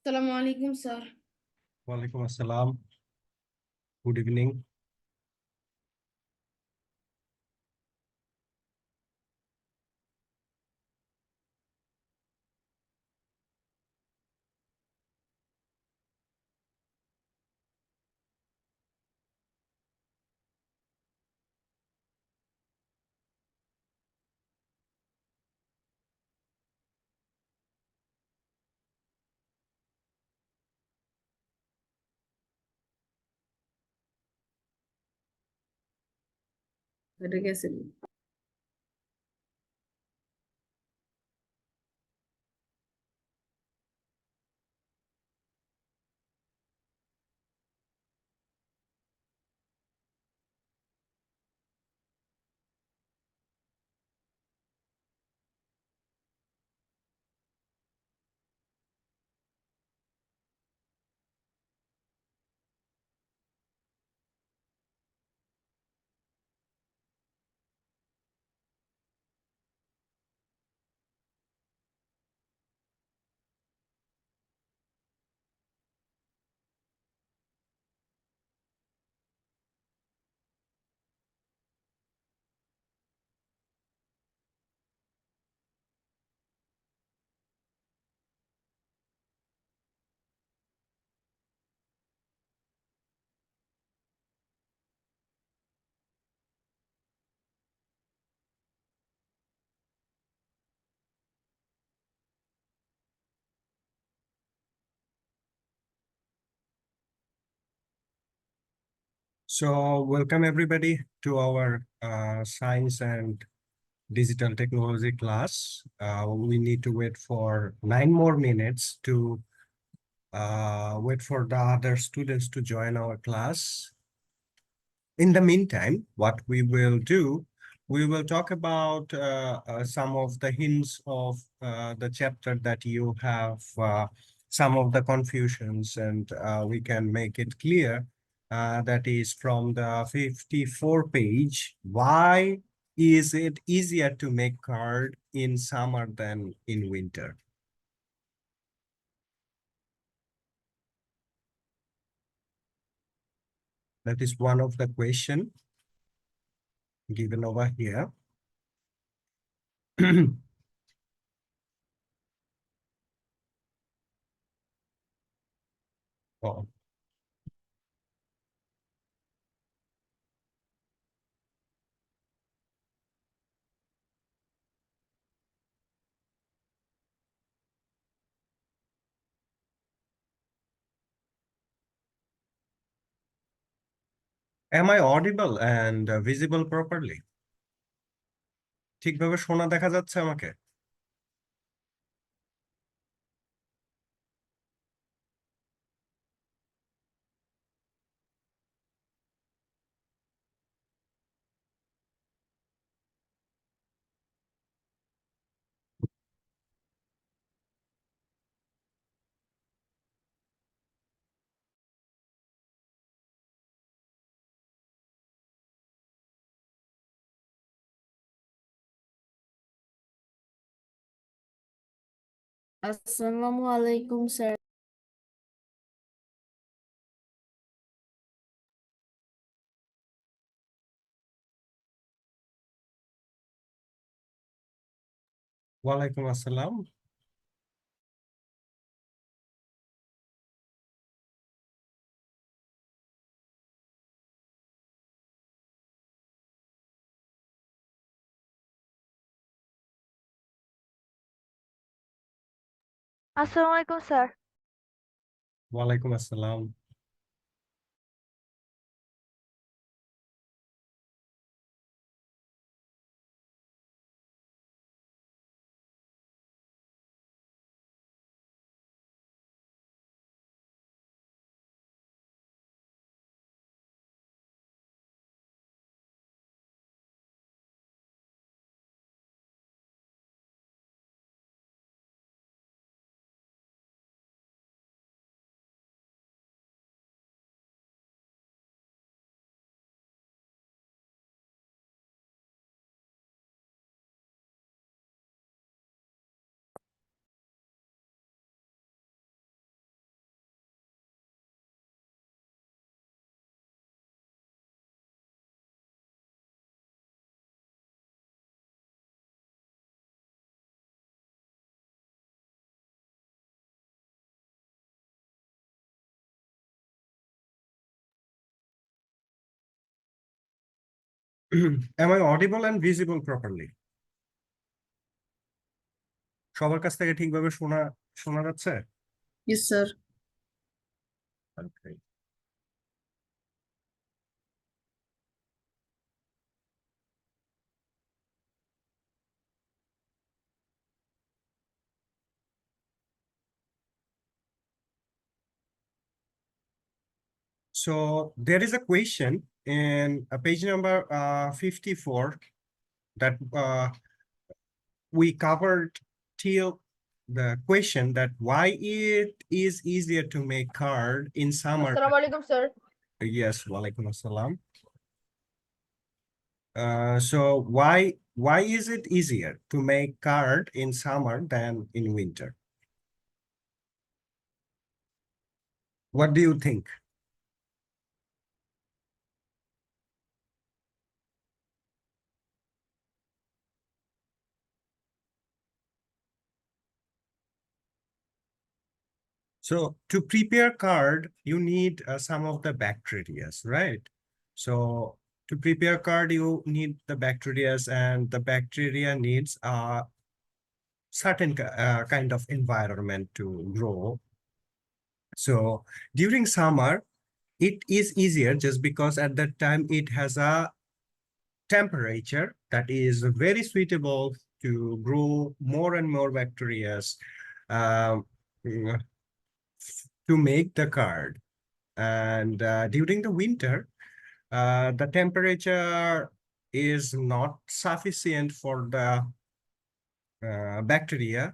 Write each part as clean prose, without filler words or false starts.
Assalamu alaikum, sir. Walaikum assalam. Good evening. এটা গেছে। So welcome everybody to our science and digital technology class. We need to wait for 9 more minutes to wait for the other students to join our class. In the meantime, what we will do, we will talk about some of the hints of the chapter that you have, some of the confusions, and we can make it clear. That is from the 54 page. Why is it easier to make card in summer than in winter? That is one of the question given over here. Oh. Am I audible and visible properly? ঠিকভাবে শোনা দেখা যাচ্ছে আমাকে? Assalamu alaikum, sir. ওয়ালাইকুম আসসালাম। আসসালামু আলাইকুম sir. ওয়ালাইকুম আসসালাম। Am I audible and visible properly? সবার কাছ থেকে ঠিকভাবে শোনা শোনা যাচ্ছে? Yes, sir. Okay. So there is a question in page number 54 that we covered till the question that why it is easier to make card in summer. Assalamualaikum, sir. Yes, walaikum assalam. So why is it easier to make card in summer than in winter? What do you think? So to prepare card, you need some of the bacteria, right? So to prepare card, you need the bacteria, and the bacteria needs a certain kind of environment to grow. So during summer, it is easier just because at that time it has a temperature that is very suitable to grow more and more bacteria um, to make the card. And during the winter, the temperature is not sufficient for the bacteria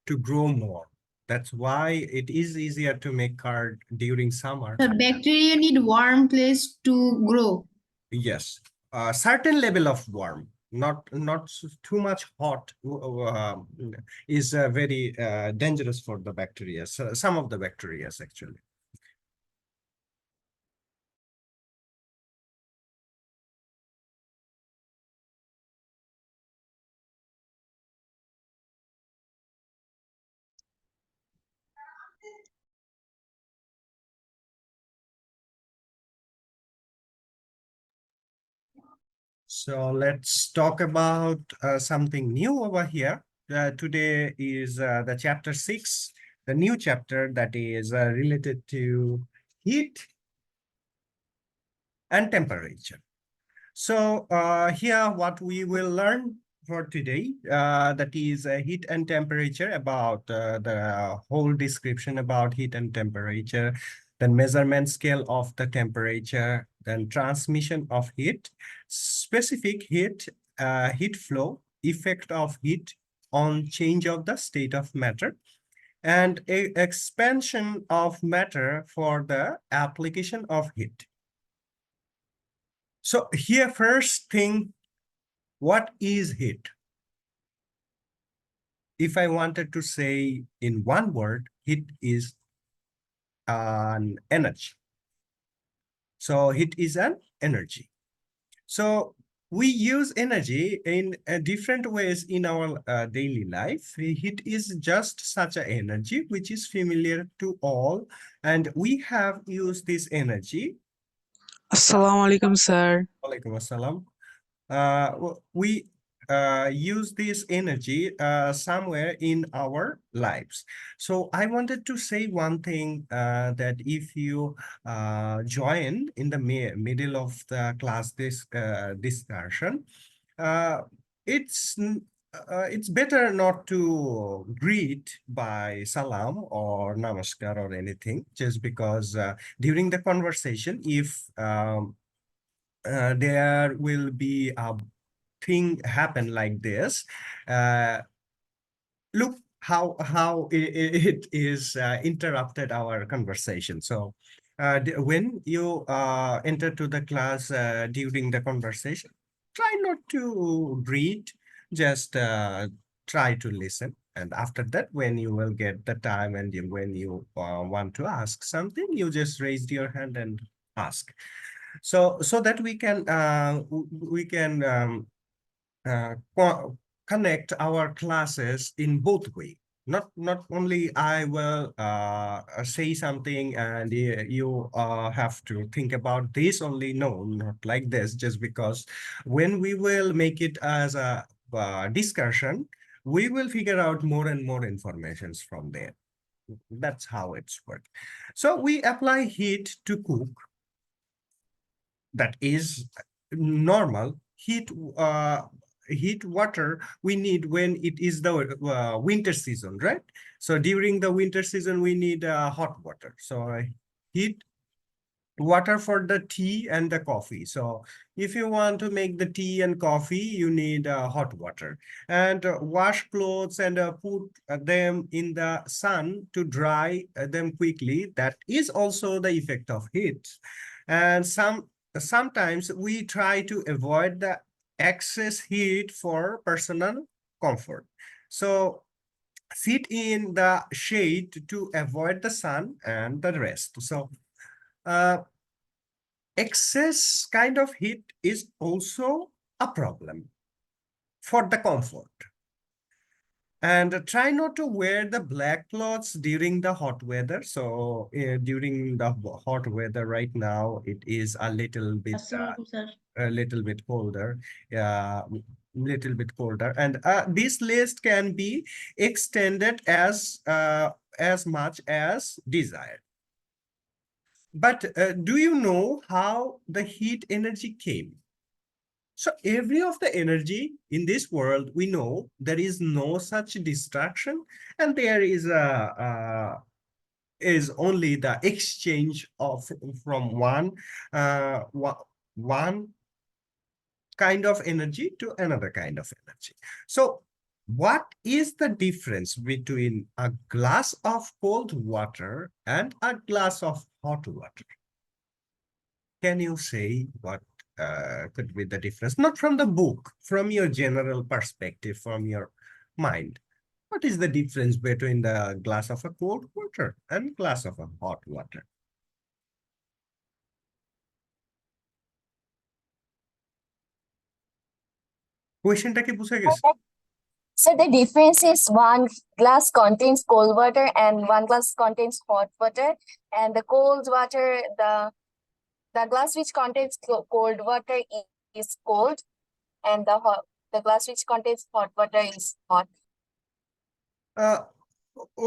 to grow more. That's why it is easier to make card during summer. The bacteria need warm place to grow. Yes, a certain level of warm, not too much hot is very dangerous for the bacteria. So some of the bacteria actually. So let's talk about something new over here. Today is the chapter 6, the new chapter that is related to heat and temperature. So here what we will learn for today, that is heat and temperature, about the whole description about heat and temperature, then measurement scale of the temperature, then transmission of heat, specific heat, heat flow, effect of heat on change of the state of matter, and expansion of matter for the application of heat. So here, first thing, what is heat? If I wanted to say in one word, heat is an energy. So heat is an energy. So we use energy in different ways in our daily life. Heat is just such an energy which is familiar to all, and we have used this energy. Assalamualaikum, sir. Walaikum assalam. We use this energy somewhere in our lives. So I wanted to say one thing, that if you join in the middle of the class discussion, uh, it's better not to greet by salam or namaskar or anything, just because during the conversation, if there will be a thing happen like this, look how it is interrupted our conversation. So when you enter to the class during the conversation, try not to read, just try to listen. And after that, when you will get the time and when you want to ask something, you just raise your hand and ask. So that we can connect our classes in both way. not only I will say something and you have to think about this only. No, not like this. Just because when we will make it as a discussion, we will figure out more and more informations from there. That's how it's worked. So we apply heat to cook. That is normal. Heat water we need when it is the winter season, right? So during the winter season we need hot water. So heat water for the tea and the coffee. So if you want to make the tea and coffee, you need hot water. And wash clothes and put them in the sun to dry them quickly. That is also the effect of heat. And sometimes we try to avoid the excess heat for personal comfort. So sit in the shade to avoid the sun and the rest. So uh, excess kind of heat is also a problem for the comfort. And try not to wear the black clothes during the hot weather. So during the hot weather right now, it is a little bit colder, little bit colder. And this list can be extended as much as desired. But do you know how the heat energy came? So every of the energy in this world, we know there is no such distraction, and there is only the exchange of from one kind of energy to another kind of energy. So what is the difference between a glass of cold water and a glass of hot water? Can you say what could be the difference? Not from the book, from your general perspective, from your mind. What is the difference between the glass of a cold water and glass of a hot water? কোয়েশ্চেনটা কি বুঝে গেছে? So the difference is one glass contains cold water and one glass contains hot water. And the cold water, the glass which contains cold water is cold, and the glass which contains hot water is hot. Uh,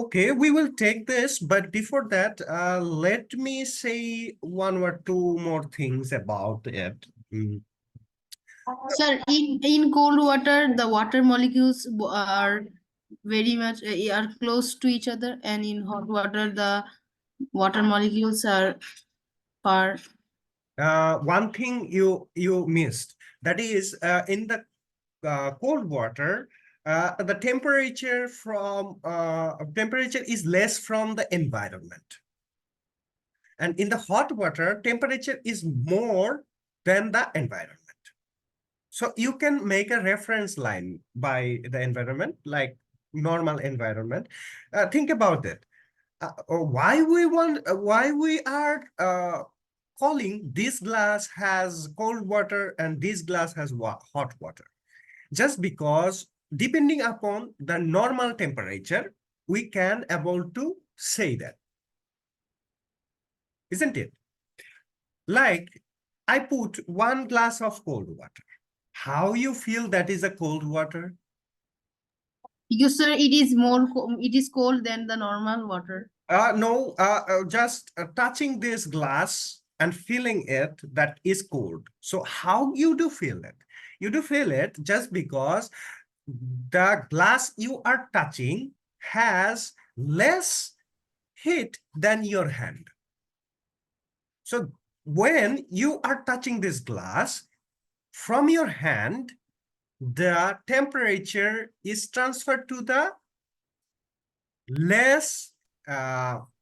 okay, we will take this, but before that, let me say one or two more things about it. Sir, in cold water, the water molecules are very much are close to each other, and in hot water, the water molecules are far. One thing you missed, that is in the cold water, the temperature is less from the environment, and in the hot water temperature is more than the environment. So you can make a reference line by the environment, like normal environment. Think about it. Why we are calling this glass has cold water and this glass has hot water? Just because depending upon the normal temperature, we can able to say that, isn't it? Like I put one glass of cold water. How you feel that is a cold water? Because sir, it is cold than the normal water. No, just touching this glass and feeling it, that is cold. So how you do feel it? You do feel it just because the glass you are touching has less heat than your hand. So when you are touching this glass from your hand, the temperature is transferred to the less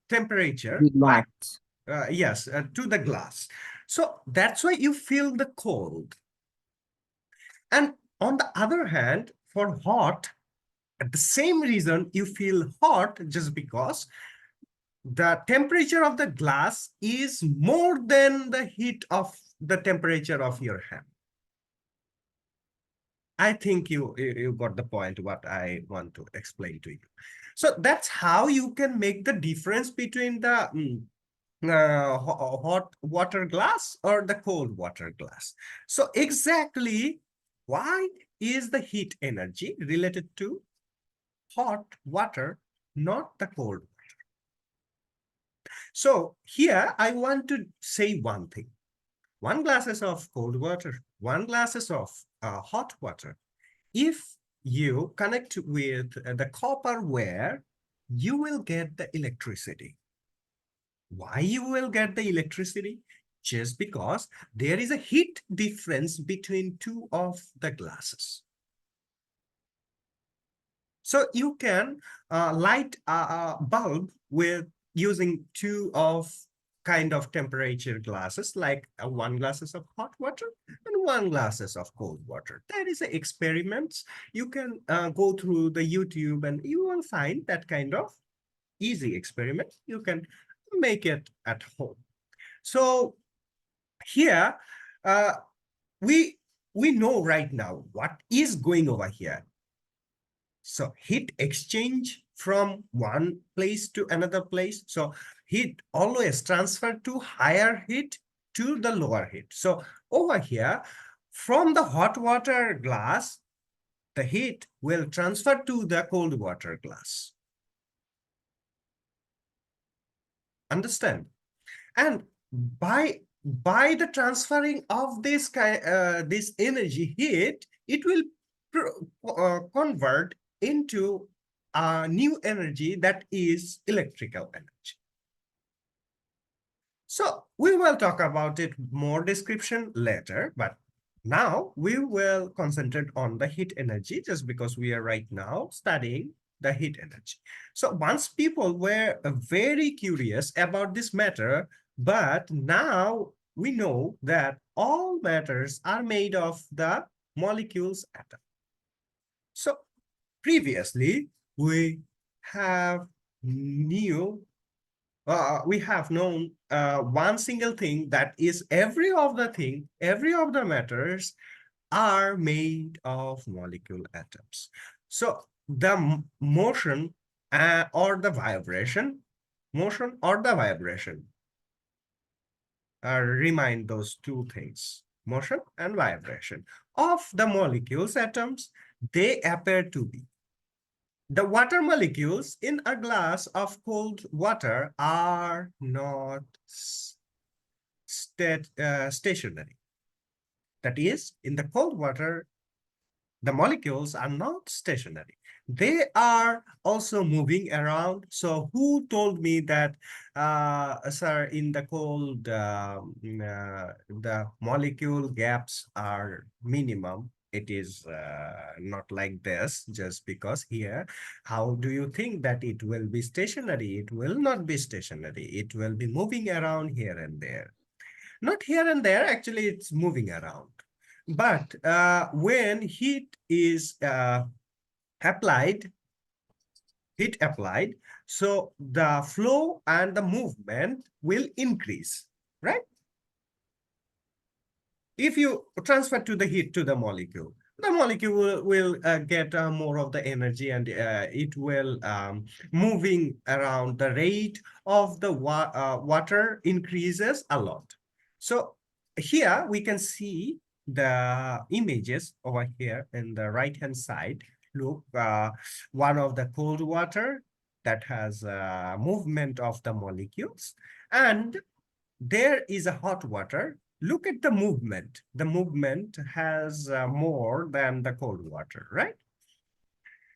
temperature. Yes, to the glass. So that's why you feel the cold. And on the other hand, for hot, at the same reason you feel hot, just because the temperature of the glass is more than the heat of the temperature of your hand. I think you got the point what I want to explain to you. So that's how you can make the difference between the hot water glass or the cold water glass. So exactly why is the heat energy related to hot water, not the cold? So here I want to say one thing. 1 glasses of cold water, 1 glasses of hot water. If you connect with the copper wire, you will get the electricity. Why you will get the electricity? Just because there is a heat difference between two of the glasses. So you can light a bulb with using two of kind of temperature glasses, like 1 glasses of hot water and 1 glasses of cold water. That is a experiments. You can go through the YouTube and you will find that kind of easy experiment. You can make it at home. So here uh, we know right now what is going over here. So heat exchange from one place to another place. So heat always transfer to higher heat to the lower heat. So over here, from the hot water glass, the heat will transfer to the cold water glass. Understand? And by the transferring of this this energy heat, it will convert into a new energy that is electrical energy. So we will talk about it more description later, but now we will concentrate on the heat energy just because we are right now studying the heat energy. So once people were very curious about this matter, but now we know that all matters are made of the molecules atom. So previously we have known one single thing, that is every of the matters are made of molecule atoms. So the motion or the vibration, remind those two things, motion and vibration of the molecules atoms, they appear to be. The water molecules in a glass of cold water are not stationary. That is, in the cold water, the molecules are not stationary. They are also moving around. So who told me that, sir, in the cold, the molecule gaps are minimum? It is not like this, just because here, how do you think that it will be stationary? It will not be stationary. It will be moving around here and there. Not here and there, actually, it's moving around. But when heat is applied, so the flow and the movement will increase, right? If you transfer to the heat to the molecule will get more of the energy, and it will moving around. The rate of the water increases a lot. So here we can see the images over here in the right hand side. Look, one of the cold water that has movement of the molecules, and there is a hot water. Look at the movement. The movement has more than the cold water, right?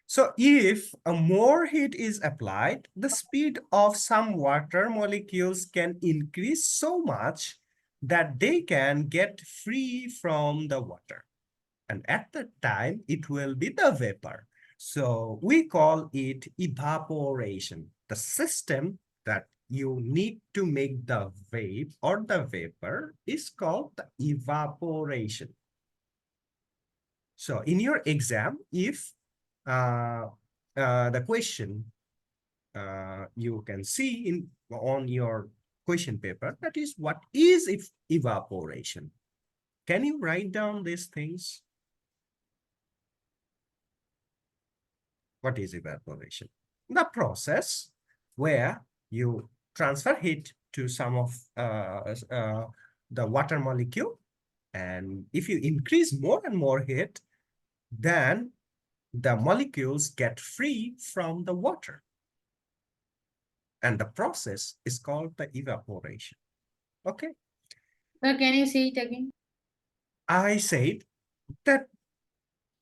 So if a more heat is applied, the speed of some water molecules can increase so much that they can get free from the water. And at that time, it will be the vapor. So we call it evaporation. The system that you need to make the vape or the vapor is called the evaporation. So in your exam, if the question you can see on your question paper, that is, what is evaporation? Can you write down these things? What is evaporation? The process where you transfer heat to some of the water molecule, and if you increase more and more heat, then the molecules get free from the water. And the process is called the evaporation. Okay. Sir, can you say it again? I said that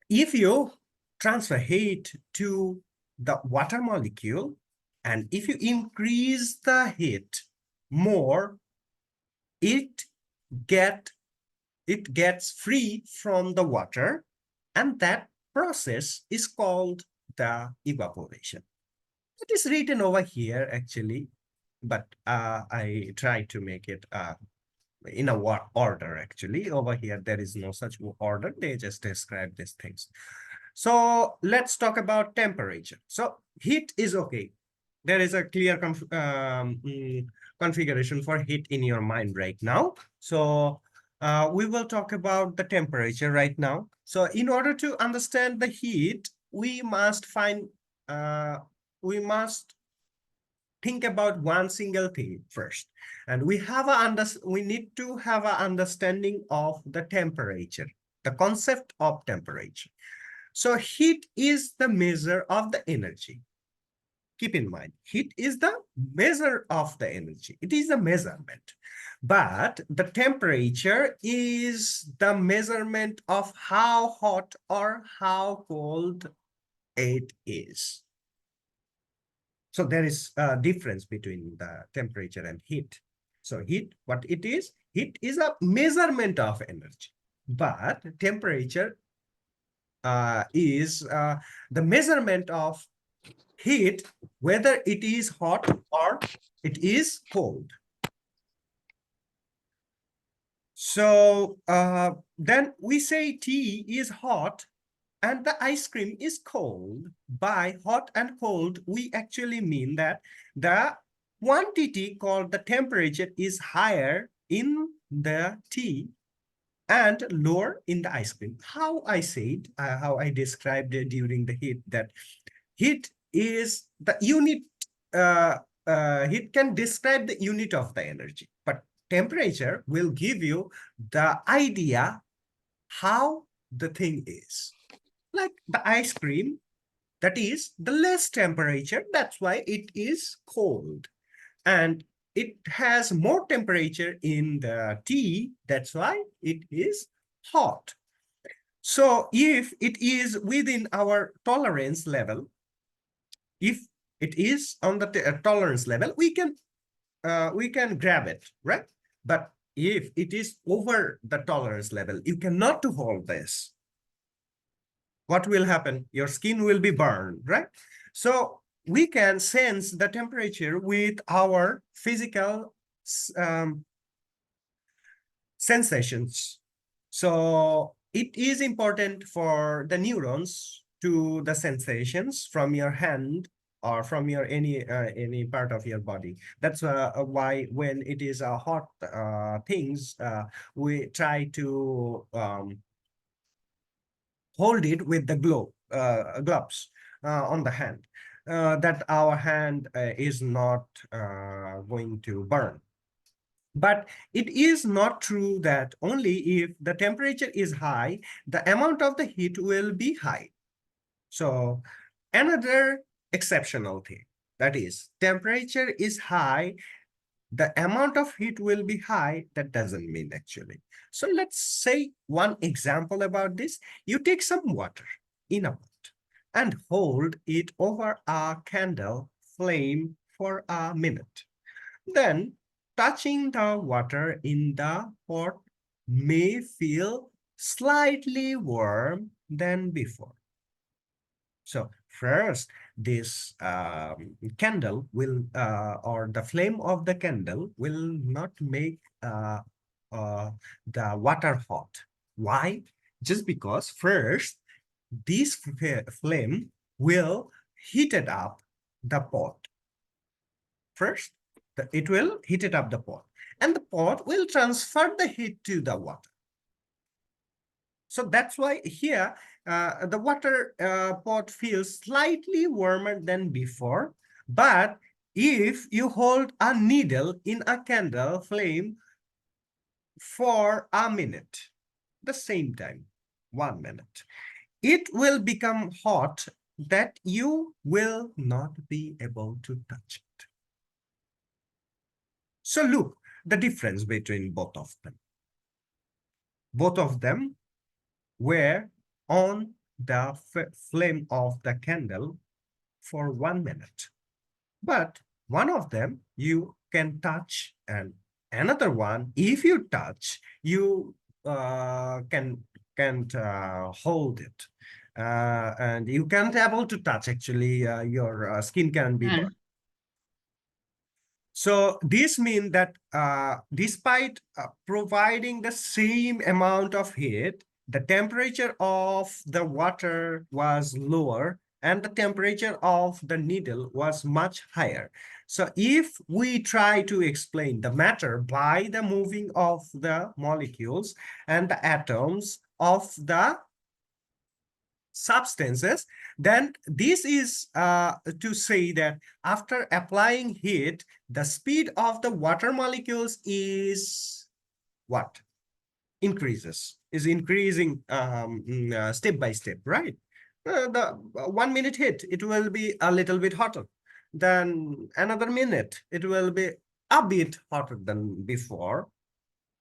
if you transfer heat to the water molecule, and if you increase the heat more, it gets free from the water, and that process is called the evaporation. It is written over here actually, but I try to make it in a order actually. Over here, there is no such order. They just describe these things. So let's talk about temperature. So heat is okay. There is a clear configuration for heat in your mind right now. So we will talk about the temperature right now. So in order to understand the heat, we must think about one single thing first, and we need to have an understanding of the temperature, the concept of temperature. So heat is the measure of the energy. Keep in mind, heat is the measure of the energy. It is a measurement. But the temperature is the measurement of how hot or how cold it is. So there is a difference between the temperature and heat. So heat, what it is? Heat is a measurement of energy. But temperature is the measurement of heat, whether it is hot or it is cold. So then we say tea is hot and the ice cream is cold. By hot and cold, we actually mean that the quantity called the temperature is higher in the tea and lower in the ice cream. How I said, how I described it during the heat, that heat is the unit, heat can describe the unit of the energy, but temperature will give you the idea how the thing is. Like the ice cream, that is the less temperature, that's why it is cold. And it has more temperature in the tea, that's why it is hot. So if it is within our tolerance level, if it is on the tolerance level, we can grab it, right? But if it is over the tolerance level, you cannot hold this. What will happen? Your skin will be burned, right? So we can sense the temperature with our physical sensations. So it is important for the neurons to the sensations from your hand or from your any part of your body. That's why when it is a hot things, we try to hold it with the gloves on the hand, that our hand is not going to burn. But it is not true that only if the temperature is high, the amount of the heat will be high. So another exceptional thing, that is temperature is high, the amount of heat will be high, that doesn't mean actually. So let's say one example about this. You take some water in a pot and hold it over a candle flame for a minute. Then touching the water in the pot may feel slightly warm than before. So first, this candle will, or the flame of the candle will not make the water hot. Why? Just because first, this flame will heated up the pot. First, it will heated up the pot, and the pot will transfer the heat to the water. So that's why here the water pot feels slightly warmer than before. But if you hold a needle in a candle flame for a minute, the same time, 1 minute, it will become hot that you will not be able to touch it. So look, the difference between both of them. Both of them were on the flame of the candle for 1 minute. But one of them you can touch, and another one, if you touch, you can't hold it. And you can't able to touch, actually, your skin can be burned. So this means that despite providing the same amount of heat, the temperature of the water was lower and the temperature of the needle was much higher. So if we try to explain the matter by the moving of the molecules and the atoms of the substances, then this is to say that after applying heat, the speed of the water molecules is what? Is increasing step by step, right? The 1 minute heat, it will be a little bit hotter. Then another minute, it will be a bit hotter than before.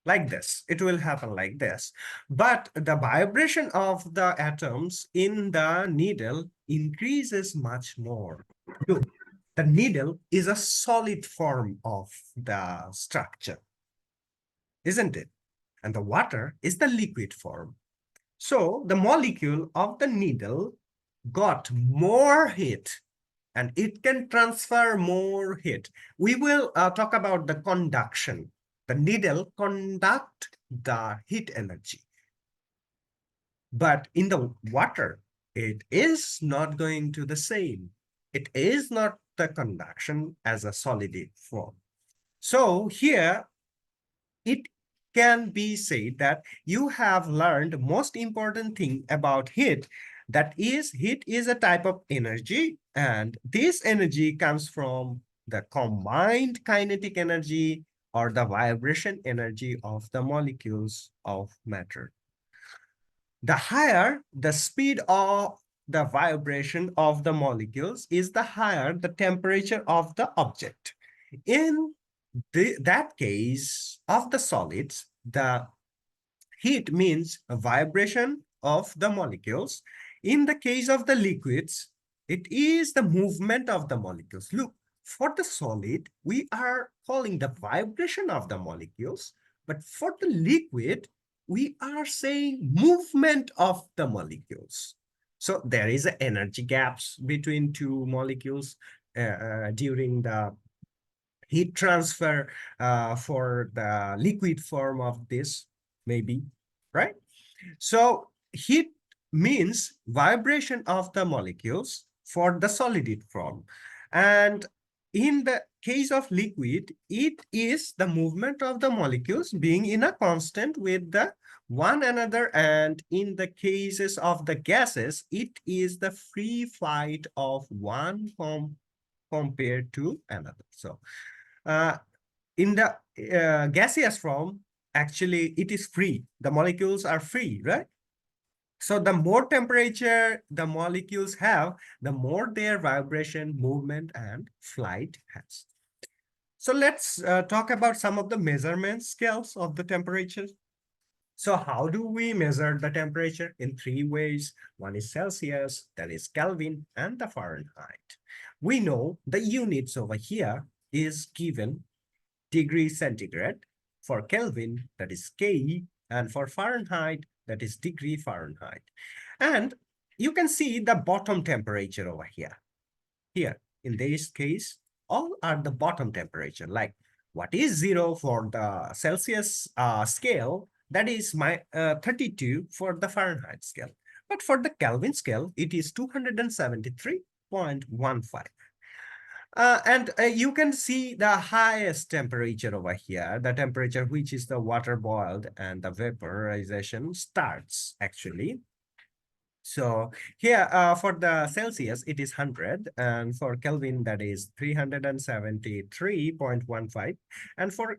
Like this, it will happen like this. But the vibration of the atoms in the needle increases much more. Look, the needle is a solid form of the structure, isn't it? And the water is the liquid form. So the molecule of the needle got more heat and it can transfer more heat. We will talk about the conduction. The needle conduct the heat energy. But in the water, it is not going to the same. It is not the conduction as a solid form. So here, it can be said that you have learned most important thing about heat. That is, heat is a type of energy, and this energy comes from the combined kinetic energy or the vibration energy of the molecules of matter. The higher the speed of the vibration of the molecules is, the higher the temperature of the object. In that case of the solids, the heat means a vibration of the molecules. In the case of the liquids, it is the movement of the molecules. Look, for the solid, we are calling the vibration of the molecules, but for the liquid, we are saying movement of the molecules. So there is an energy gaps between two molecules during the heat transfer for the liquid form of this, maybe, right? So heat means vibration of the molecules for the solid form. And in the case of liquid, it is the movement of the molecules being in a constant with the one another. And in the cases of the gases, it is the free flight of one compared to another. So in the gaseous form, actually, it is free. The molecules are free, right? So the more temperature the molecules have, the more their vibration, movement, and flight has. So let's talk about some of the measurement scales of the temperature. So how do we measure the temperature? In three ways. One is Celsius, that is Kelvin, and the Fahrenheit. We know the units over here is given degree centigrade. For Kelvin, that is K, and for Fahrenheit, that is degree Fahrenheit. And you can see the bottom temperature over here. Here, in this case, all are the bottom temperature. Like what is 0 for the Celsius scale, that is 32 for the Fahrenheit scale. But for the Kelvin scale, it is 273.15. And you can see the highest temperature over here, the temperature which is the water boiled and the vaporization starts actually. So here for the Celsius, it is 100, and for Kelvin, that is 373.15, and for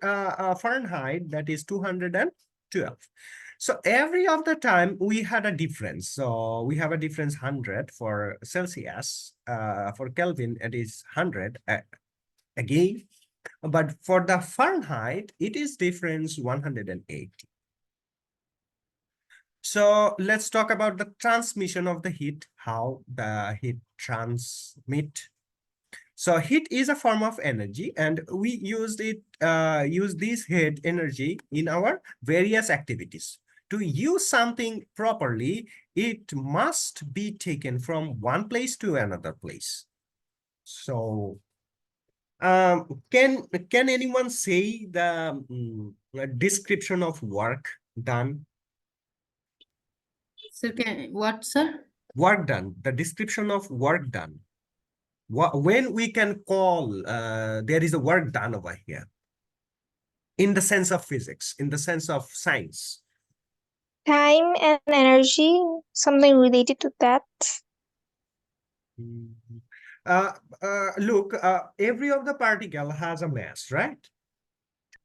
Fahrenheit, that is 212. So every of the time we had a difference. So we have a difference 100 for Celsius. For Kelvin, it is 100 again. But for the Fahrenheit, it is difference 180. So let's talk about the transmission of the heat, how the heat transmit. So heat is a form of energy, and we use this heat energy in our various activities. To use something properly, it must be taken from one place to another place. So can anyone say the description of work done? Sir, what, sir? Work done, the description of work done. When we can call there is a work done over here, in the sense of physics, in the sense of science. Time and energy, something related to that. Mhm. Look, every of the particle has a mass, right?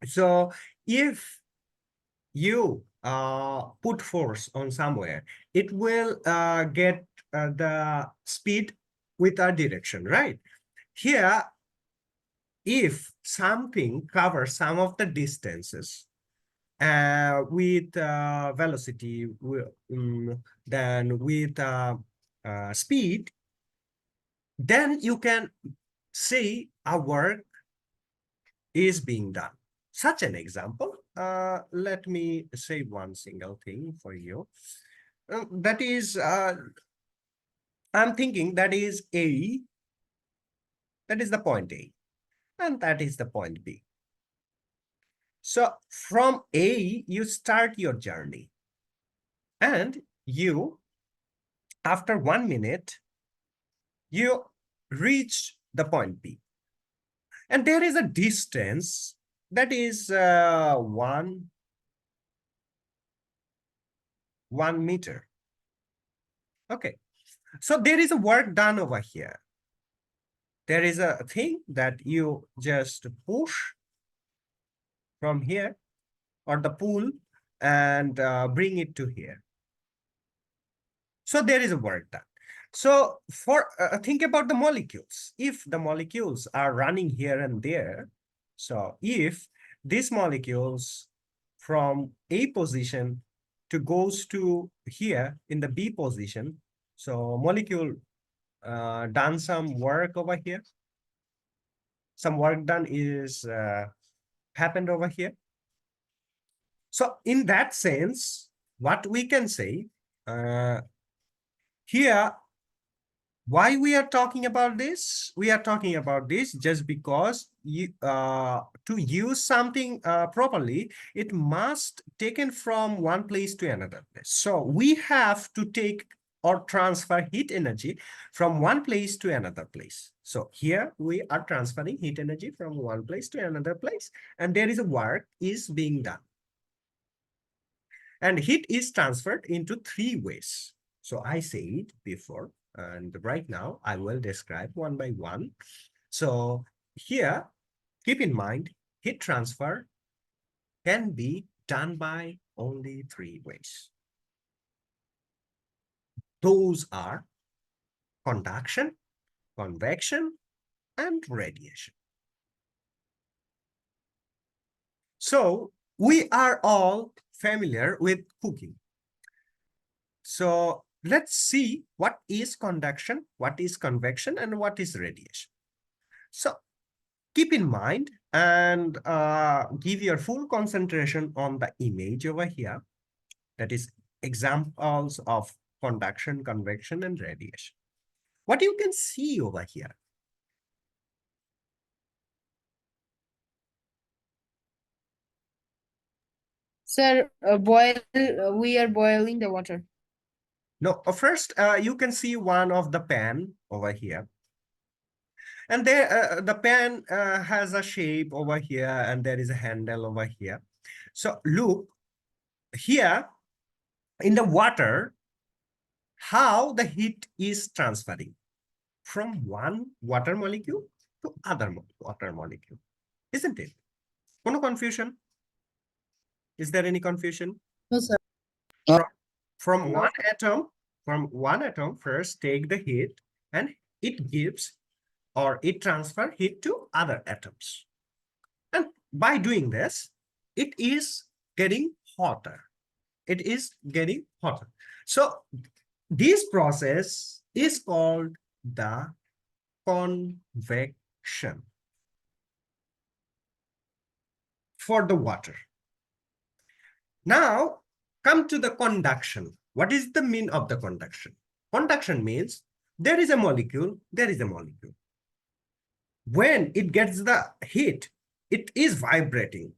So if you put force on somewhere, it will get the speed with a direction, right? Here, if something covers some of the distances with velocity, then with speed, then you can say a work is being done. Such an example, let me say one single thing for you. That is, I'm thinking that is A, that is the point A, and that is the point B. So from A, you start your journey, and you, after 1 minute, you reach the point B. And there is a distance that is 1 meter. Okay, so there is a work done over here. There is a thing that you just push from here, or the pull, and bring it to here. So there is a work done. So for think about the molecules. If the molecules are running here and there, so if these molecules from A position to goes to here in the B position, so molecule done some work over here. Some work done is happened over here. So in that sense, what we can say here, why we are talking about this? We are talking about this just because you, to use something properly, it must taken from one place to another place. So we have to take or transfer heat energy from one place to another place. So here we are transferring heat energy from one place to another place, and there is a work is being done. And heat is transferred into 3 ways. So I said before, and right now I will describe one by one. So here, keep in mind, heat transfer can be done by only 3 ways. Those are conduction, convection, and radiation. So we are all familiar with cooking. So let's see what is conduction, what is convection, and what is radiation. So keep in mind and give your full concentration on the image over here. That is examples of conduction, convection, and radiation. What you can see over here? Sir, we are boiling the water. No, first you can see one of the pan over here. And there, the pen has a shape over here, and there is a handle over here. So look here in the water, how the heat is transferring from one water molecule to other water molecule, isn't it? No confusion? Is there any confusion? No, sir. From one atom first take the heat, and it gives or it transfer heat to other atoms. And by doing this, it is getting hotter. It is getting hotter. So this process is called the convection for the water. Now come to the conduction. What is the mean of the conduction? Conduction means there is a molecule, there is a molecule. When it gets the heat, it is vibrating,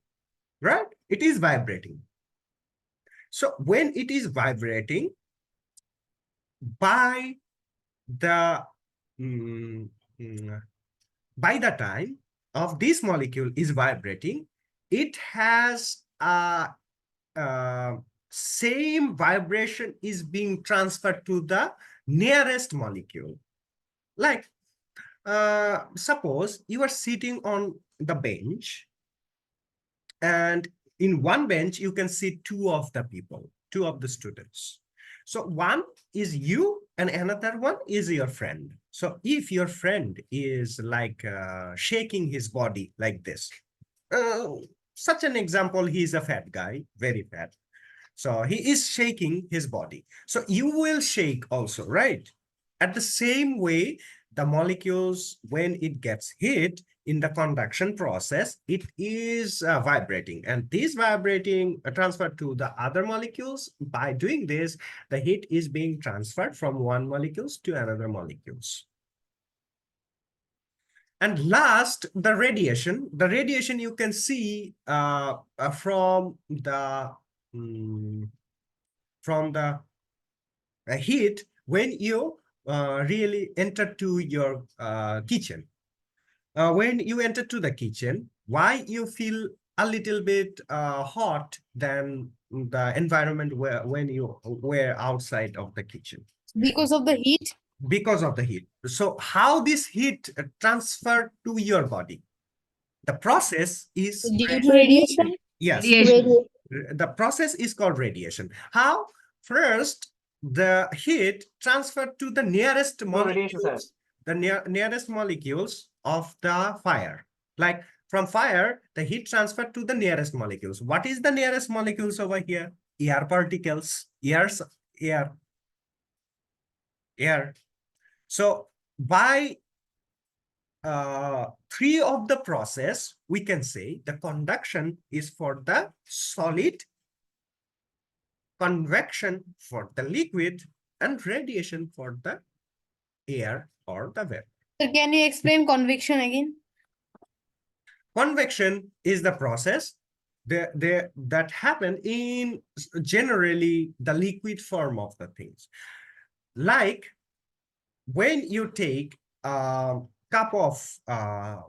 right? It is vibrating. So when it is vibrating, by the time of this molecule is vibrating, it has a same vibration is being transferred to the nearest molecule. Like suppose you are sitting on the bench, and in one bench you can see two of the people, two of the students. So one is you and another one is your friend. So if your friend is like shaking his body like this, such an example, he is a fat guy, very fat. So he is shaking his body. So you will shake also, right? At the same way, the molecules, when it gets hit in the conduction process, it is vibrating. And this vibrating transferred to the other molecules. By doing this, the heat is being transferred from one molecules to another molecules. And last, the radiation. The radiation you can see from the heat when you really enter to your kitchen. When you enter to the kitchen, why you feel a little bit hot than the environment when you were outside of the kitchen? Because of the heat. Because of the heat. So how this heat transfer to your body? The process is Due to radiation. yes. Radiation. The process is called radiation. How? First, the heat transferred to the nearest molecules, the nearest molecules of the fire. Like from fire, the heat transferred to the nearest molecules. What is the nearest molecules over here? Air particles, air. So by three of the process, we can say the conduction is for the solid, convection for the liquid, and radiation for the air or the vapor. Sir, can you explain convection again? Convection is the process that happen in generally the liquid form of the things. Like when you take a cup of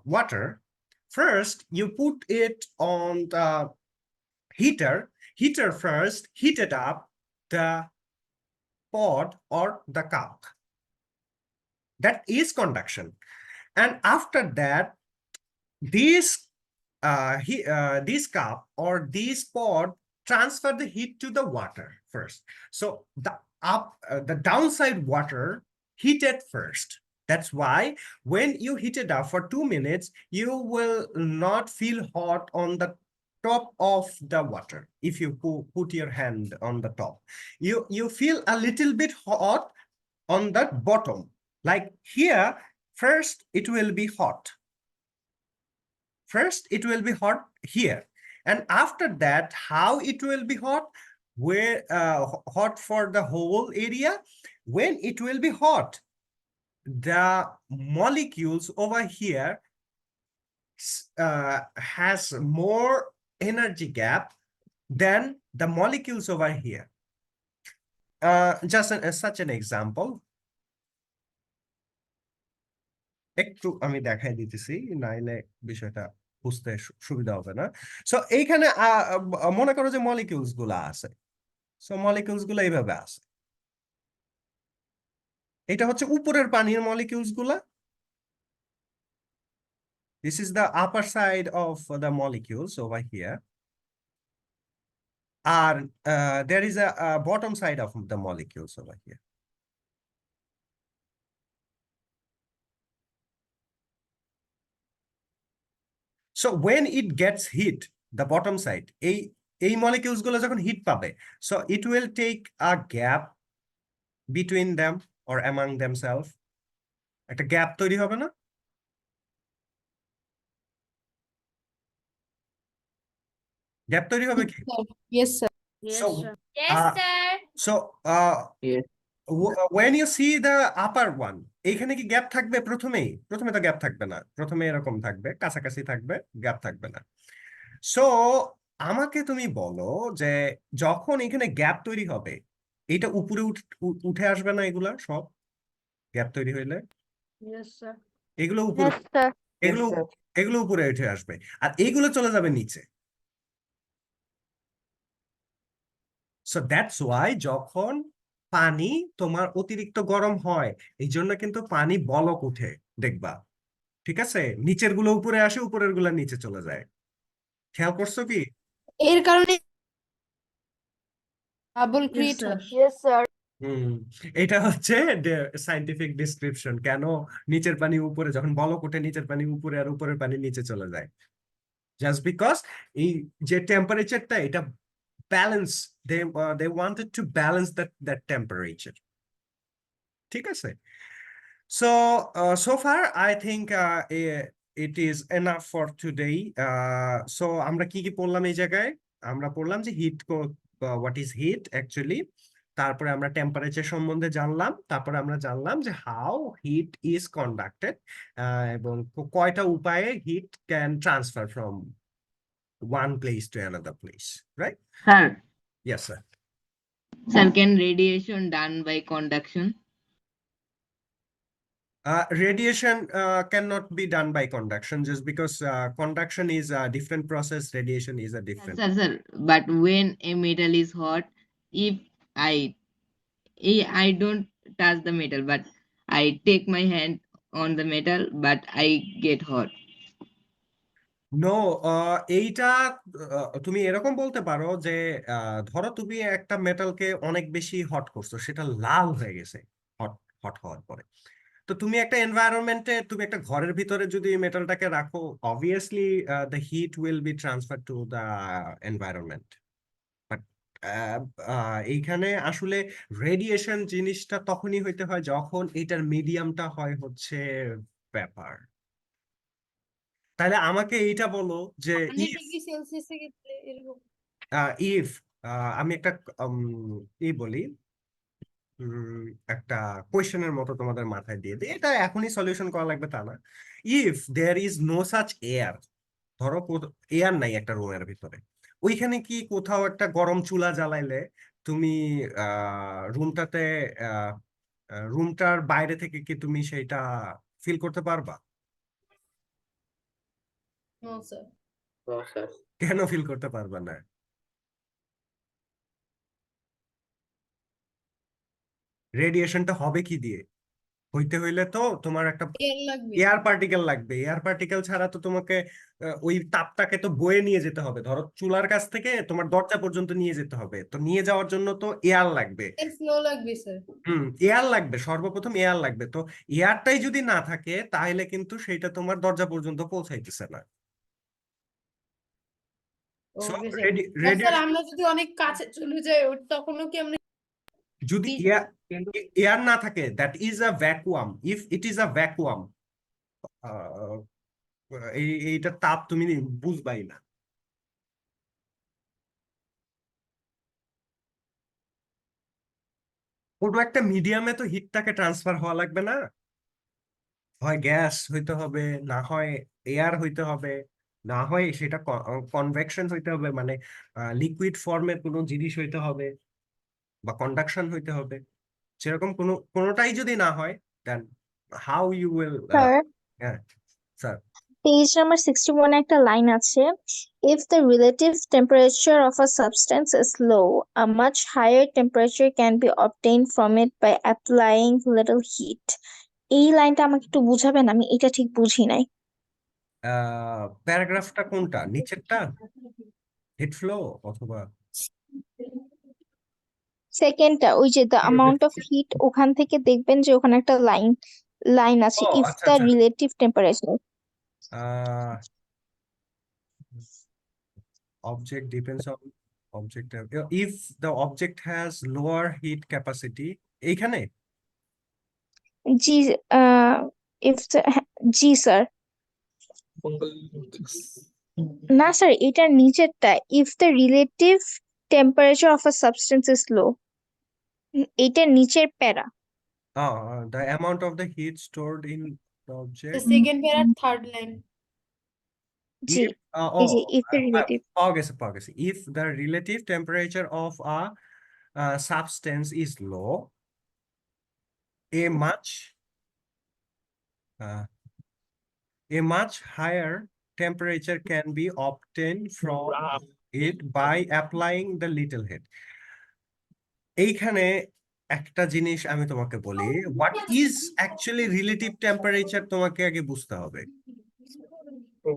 water, first you put it on the heater. Heater first heated up the pot or the cup. That is conduction. And after that, this cup or this pot transfer the heat to the water first. So the downside water heated first. That's why when you heat it up for 2 minutes, you will not feel hot on the top of the water. If you put your hand on the top, you feel a little bit hot on the bottom. Like here, first it will be hot. First it will be hot here, and after that, how it will be hot? Where hot for the whole area? When it will be hot, the molecules over here has more energy gap than the molecules over here. Just such an example. একটু আমি দেখাই দিতেছি, নাইলে বিষয়টা বুঝতে সুবিধা হবে না। সো এইখানে মনে করো যে মলিকিউলস গুলা আছে। সো মলিকিউলস গুলা এইভাবে আছে। এটা হচ্ছে উপরের পানির মলিকিউলস গুলা। This is the upper side of the molecules over here. And there is a bottom side of the molecules over here. So when it gets heat, the bottom side, এই molecules গুলো যখন hit পাবে, so it will take a gap between them or among themselves. একটা gap তৈরি হবে না? Gap তৈরি হবে কি? Yes, sir. So, so Yes. when you see the upper one, এইখানে কি গ্যাপ থাকবে প্রথমেই? প্রথমে তো গ্যাপ থাকবে না, প্রথমে এরকম থাকবে, কাছাকাছি থাকবে, গ্যাপ থাকবে না। সো আমাকে তুমি বলো যে যখন এখানে গ্যাপ তৈরি হবে, এটা উপরে উঠে আসবে না? এগুলা সব গ্যাপ তৈরি হইলে Yes, sir. এগুলো উপরে, sir. এগুলো এগুলো উপরে উঠে আসবে, আর এইগুলো চলে যাবে নিচে। সো দ্যাটস ওয়াই যখন পানি তোমার অতিরিক্ত গরম হয়, এই জন্য কিন্তু পানি বলক উঠে, দেখবা। ঠিক আছে, নিচের গুলো উপরে আসে, উপরের গুলা নিচে চলে যায়। খেয়াল করছো কি? এর কারণে বাবল ক্রিয়েট হয়। Yes, sir. এটা হচ্ছে সাইন্টিফিক ডিসক্রিপশন, কেন নিচের পানি উপরে, যখন বলক উঠে নিচের পানি উপরে আর উপরের পানি নিচে চলে যায়। জাস্ট বিকজ এই যে টেম্পারেচারটা, এটা balance, they wanted to balance that temperature. ঠিক আছে। So, so far, I think it is enough for today. So, আমরা কি কি পড়লাম এই জায়গায়? আমরা পড়লাম যে hit, what is heat actually. তারপরে আমরা টেম্পারেচার সম্বন্ধে জানলাম। তারপরে আমরা জানলাম যে how heat is conducted, এবং কয়টা উপায়ে heat can transfer from one place to another place, right? Sir, Yes, sir. sir, can radiation done by conduction? Radiation cannot be done by conduction, just because conduction is a different process, radiation is a different. Sir, but when a metal is hot, if I don't touch the metal, but I take my hand on the metal, but I get hot. No, এইটা তুমি এরকম বলতে পারো যে ধরো তুমি একটা মেটালকে অনেক বেশি হট করছো, সেটা লাল হয়ে গেছে হট হট হওয়ার পরে। তো তুমি একটা এনভায়রনমেন্টে, তুমি একটা ঘরের ভিতরে যদি মেটালটাকে রাখো, obviously the heat will be transfer to the environment. But এইখানে আসলে রেডিয়েশন জিনিসটা তখনই হইতে হয় যখন এটার মিডিয়ামটা হয় হচ্ছে পেপার। তাহলে আমাকে এইটা বলো যে ইফ আমি একটা বলি, একটা কোয়েশ্চেনের মতো তোমাদের মাথায় দিয়ে দিই, এটা এখনই সলিউশন করা লাগবে তা না। If there is no such air, ধরো এয়ার নাই একটা রুমের ভিতরে, ওইখানে কি কোথাও একটা গরম চুলা জ্বালাইলে তুমি রুমটাতে, রুমটার বাইরে থেকে কি তুমি সেইটা ফিল করতে পারবা? No sir. কেন ফিল করতে পারবা না? রেডিয়েশনটা হবে কি দিয়ে? হইতে হইলে তো তোমার একটা এয়ার লাগবে। এয়ার পার্টিকেল লাগবে। এয়ার পার্টিকেল ছাড়া তো তোমাকে ওই তাপটাকে তো বয়ে নিয়ে যেতে হবে, ধরো চুলার কাছ থেকে তোমার দরজা পর্যন্ত নিয়ে যেতে হবে, তো নিয়ে যাওয়ার জন্য তো এয়ার লাগবে। এয়ার ফ্লো লাগবে স্যার। এয়ার লাগবে, সর্বপ্রথম এয়ার লাগবে। তো এয়ারটাই যদি না থাকে তাহলে কিন্তু সেটা তোমার দরজা পর্যন্ত পৌঁছাইতেছে না। So, স্যার আমরা যদি অনেক কাছে চলে যাই তখনও কি আমরা, যদি এয়ার না থাকে, that is a vacuum. If it is a vacuum, এইটা তাপ তুমি বুঝবাই না। কোনো একটা মিডিয়ামে তো হিটটাকে ট্রান্সফার হওয়া লাগবে না? হয় গ্যাস হইতে হবে, না হয় এয়ার হইতে হবে, না হয় সেটা কনভেকশন হইতে হবে, মানে লিকুইড ফর্মের কোনো জিনিস হইতে হবে, বা কন্ডাকশন হইতে হবে। সেরকম কোনোটাই যদি না হয়, then how you will, Sir, হ্যাঁ স্যার। Page number 61 একটা লাইন আছে, if the relative temperature of a substance is low, a much higher temperature can be obtained from it by applying little heat. এই লাইনটা আমাকে একটু বুঝাবেন, আমি এটা ঠিক বুঝি নাই। প্যারাগ্রাফটা কোনটা, নিচেরটা হিট ফ্লো অথবা সেকেন্ডটা, ওই যে দ্য অ্যামাউন্ট অফ হিট, ওখান থেকে দেখবেন যে ওখানে একটা লাইন লাইন আছে, ও ইফ আচ্ছা দ্য আচ্ছা, relative temperature. object depends on object if the object has lower heat capacity, এইখানে জি, ইফ জি স্যার, না স্যার এটার নিচেরটা, if the relative temperature of a substance is low, এইটার নিচের প্যারা। the amount of the heat stored in the The object second para, third line. G, if এই যে if the relative, পাওয়া গেছে if the relative temperature of a substance is low, a much uh, a much higher temperature can be obtained from it by applying the little heat. এইখানে একটা জিনিস আমি তোমাকে বলি, what is actually relative temperature তোমাকে আগে বুঝতে হবে। So,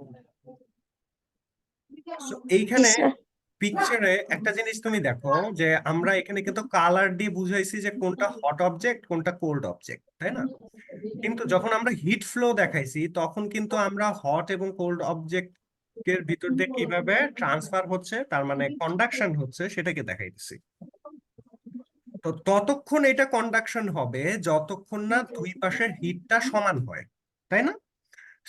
জি এইখানে স্যার। পিকচারে একটা জিনিস তুমি দেখো যে আমরা এখানে কিন্তু কালার দিয়ে বুঝাইছি যে কোনটা হট অবজেক্ট কোনটা কোল্ড অবজেক্ট, তাই না? কিন্তু যখন আমরা হিট ফ্লো দেখাইছি তখন কিন্তু আমরা হট এবং কোল্ড অবজেক্ট এর ভিতর দিয়ে কিভাবে ট্রান্সফার হচ্ছে, তার মানে কন্ডাকশন হচ্ছে, সেটাকে দেখাইতেছি। তো ততক্ষণ এটা কন্ডাকশন হবে যতক্ষণ না দুই পাশের হিটটা সমান হয়, তাই না?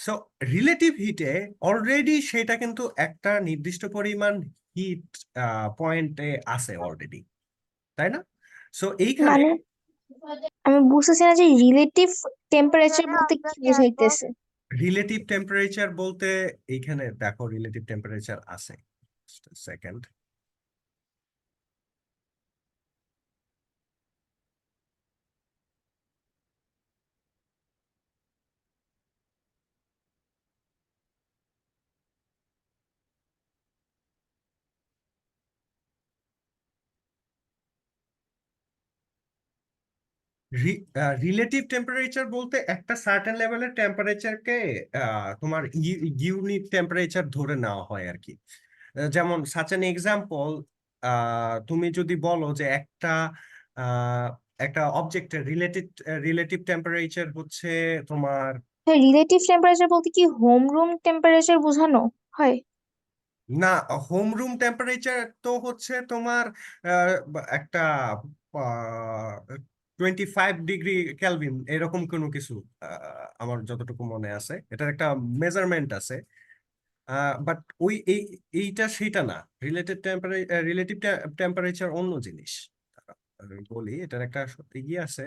সো রিলেটিভ হিটে অলরেডি সেটা কিন্তু একটা নির্দিষ্ট পরিমাণ হিট পয়েন্টে আছে অলরেডি, তাই না? সো এইখানে মানে আমি বুঝতেছি না যে রিলেটিভ টেম্পারেচার বলতে কি বোঝাইতেছে। রিলেটিভ টেম্পারেচার বলতে এইখানে দেখো রিলেটিভ টেম্পারেচার আছে, সেকেন্ড। রিলেটিভ টেম্পারেচার বলতে একটা সার্টেন লেভেলের টেম্পারেচারকে তোমার ইউনিট টেম্পারেচার ধরে নেওয়া হয় আর কি। যেমন সাচ অ্যান এক্সাম্পল, তুমি যদি বলো যে আহ, একটা অবজেক্টের রিলেটিভ টেম্পারেচার হচ্ছে তোমার, রিলেটিভ টেম্পারেচার বলতে কি হোম রুম টেম্পারেচার বোঝানো হয়? না হোম রুম টেম্পারেচার তো হচ্ছে তোমার একটা 25 ডিগ্রি কেলভিন এরকম কোনো কিছু, আমার যতটুকু মনে আছে এটার একটা মেজারমেন্ট আছে। বাট এইটা সেটা না, রিলেটিভ টেম্পারেচার অন্য জিনিস। আমি বলি এটার একটা ইয়ে আছে।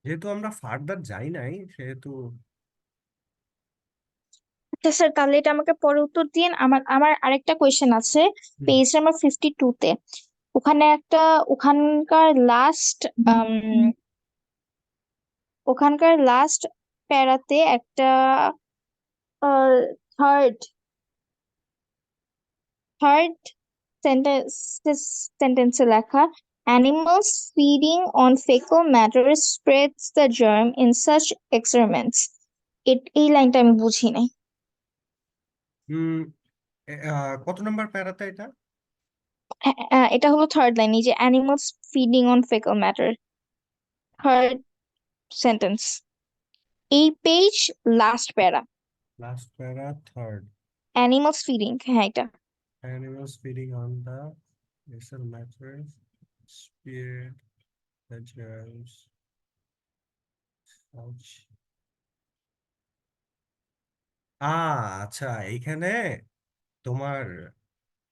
যেহেতু আমরা ফার্দার যাই নাই সেহেতু আচ্ছা স্যার, তাহলে এটা আমাকে পরে উত্তর দিন। আমার আমার আরেকটা কোয়েশ্চেন আছে, পেজ নাম্বার 52 তে। ওখানে একটা, ওখানকার লাস্ট ওখানকার লাস্ট প্যারাতে একটা থার্ড থার্ড সেন্টেন্সে লেখা, animals feeding on fecal matter spreads the germ in such experiments. এই লাইনটা আমি বুঝি নাই। উম কত নম্বর প্যারাতে এটা? এটা হলো থার্ড লাইন, এই যে animals feeding on fecal matter, third sentence, এই পেজ লাস্ট প্যারা, লাস্ট প্যারা থার্ড, animals feeding, হ্যাঁ এটা। animals feeding on the basal matter spear the germs ouch. আচ্ছা, এইখানে তোমার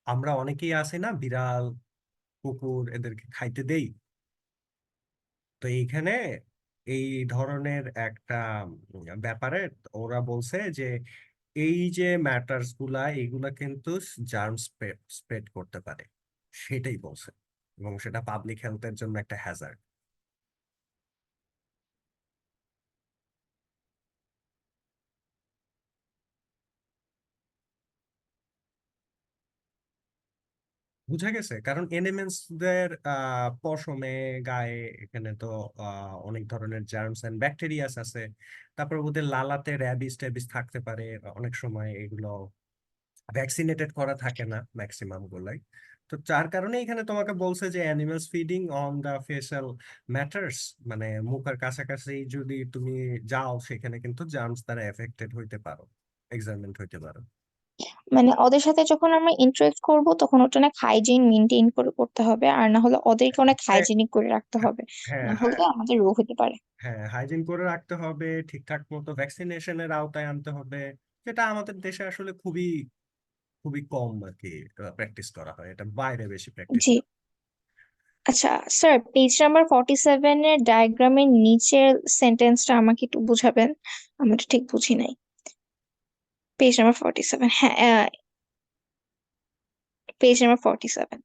আমরা অনেকেই আছি না, বিড়াল কুকুর এদেরকে খাইতে দেই, তো এইখানে এই ধরনের একটা ব্যাপারে ওরা বলছে যে এই যে ম্যাটার্স গুলা এগুলা কিন্তু জার্ম স্প্রেড করতে পারে, সেটাই বলছে, এবং সেটা পাবলিক হেলথের জন্য একটা হ্যাজার্ড। বুঝা গেছে, কারণ এনিমেলস দের পশমে, গায়ে, এখানে তো অনেক ধরনের জার্মস এন্ড ব্যাকটেরিয়াস আছে। তারপর ওদের লালাতে র্যাবিস ট্যাবিস থাকতে পারে, অনেক সময় এগুলো ভ্যাকসিনেটেড করা থাকে না ম্যাক্সিমাম গুলাই। তো যার কারণে এখানে তোমাকে বলছে যে animals feeding on the facial matters, মানে মুখের কাছাকাছি যদি তুমি যাও সেখানে কিন্তু জার্মস দ্বারা এফেক্টেড হইতে পারো, এক্সামিনেন্ট হইতে পারো। মানে ওদের সাথে যখন আমরা ইন্টারেক্ট করব তখন ওটা অনেক হাইজিন মেনটেন করে করতে হবে, আর না হলে ওদেরকে অনেক হ্যাঁ, হাইজিনিক করে রাখতে হবে, হ্যাঁ, না হ্যাঁ, হলে আমাদের রোগ হতে পারে। হ্যাঁ, হাইজিন করে রাখতে হবে, ঠিকঠাক মতো ভ্যাকসিনেশনের আওতায় আনতে হবে, যেটা আমাদের দেশে আসলে খুবই খুবই কম আর কি প্র্যাকটিস করা হয়, এটা বাইরে বেশি প্র্যাকটিস জি। করা আচ্ছা স্যার, পেজ নাম্বার 47 এর ডায়াগ্রামের নিচের সেন্টেন্সটা আমাকে একটু বুঝাবেন, আমি তো ঠিক বুঝি নাই। পেজ নাম্বার 47, হ্যাঁ, পেজ নাম্বার 47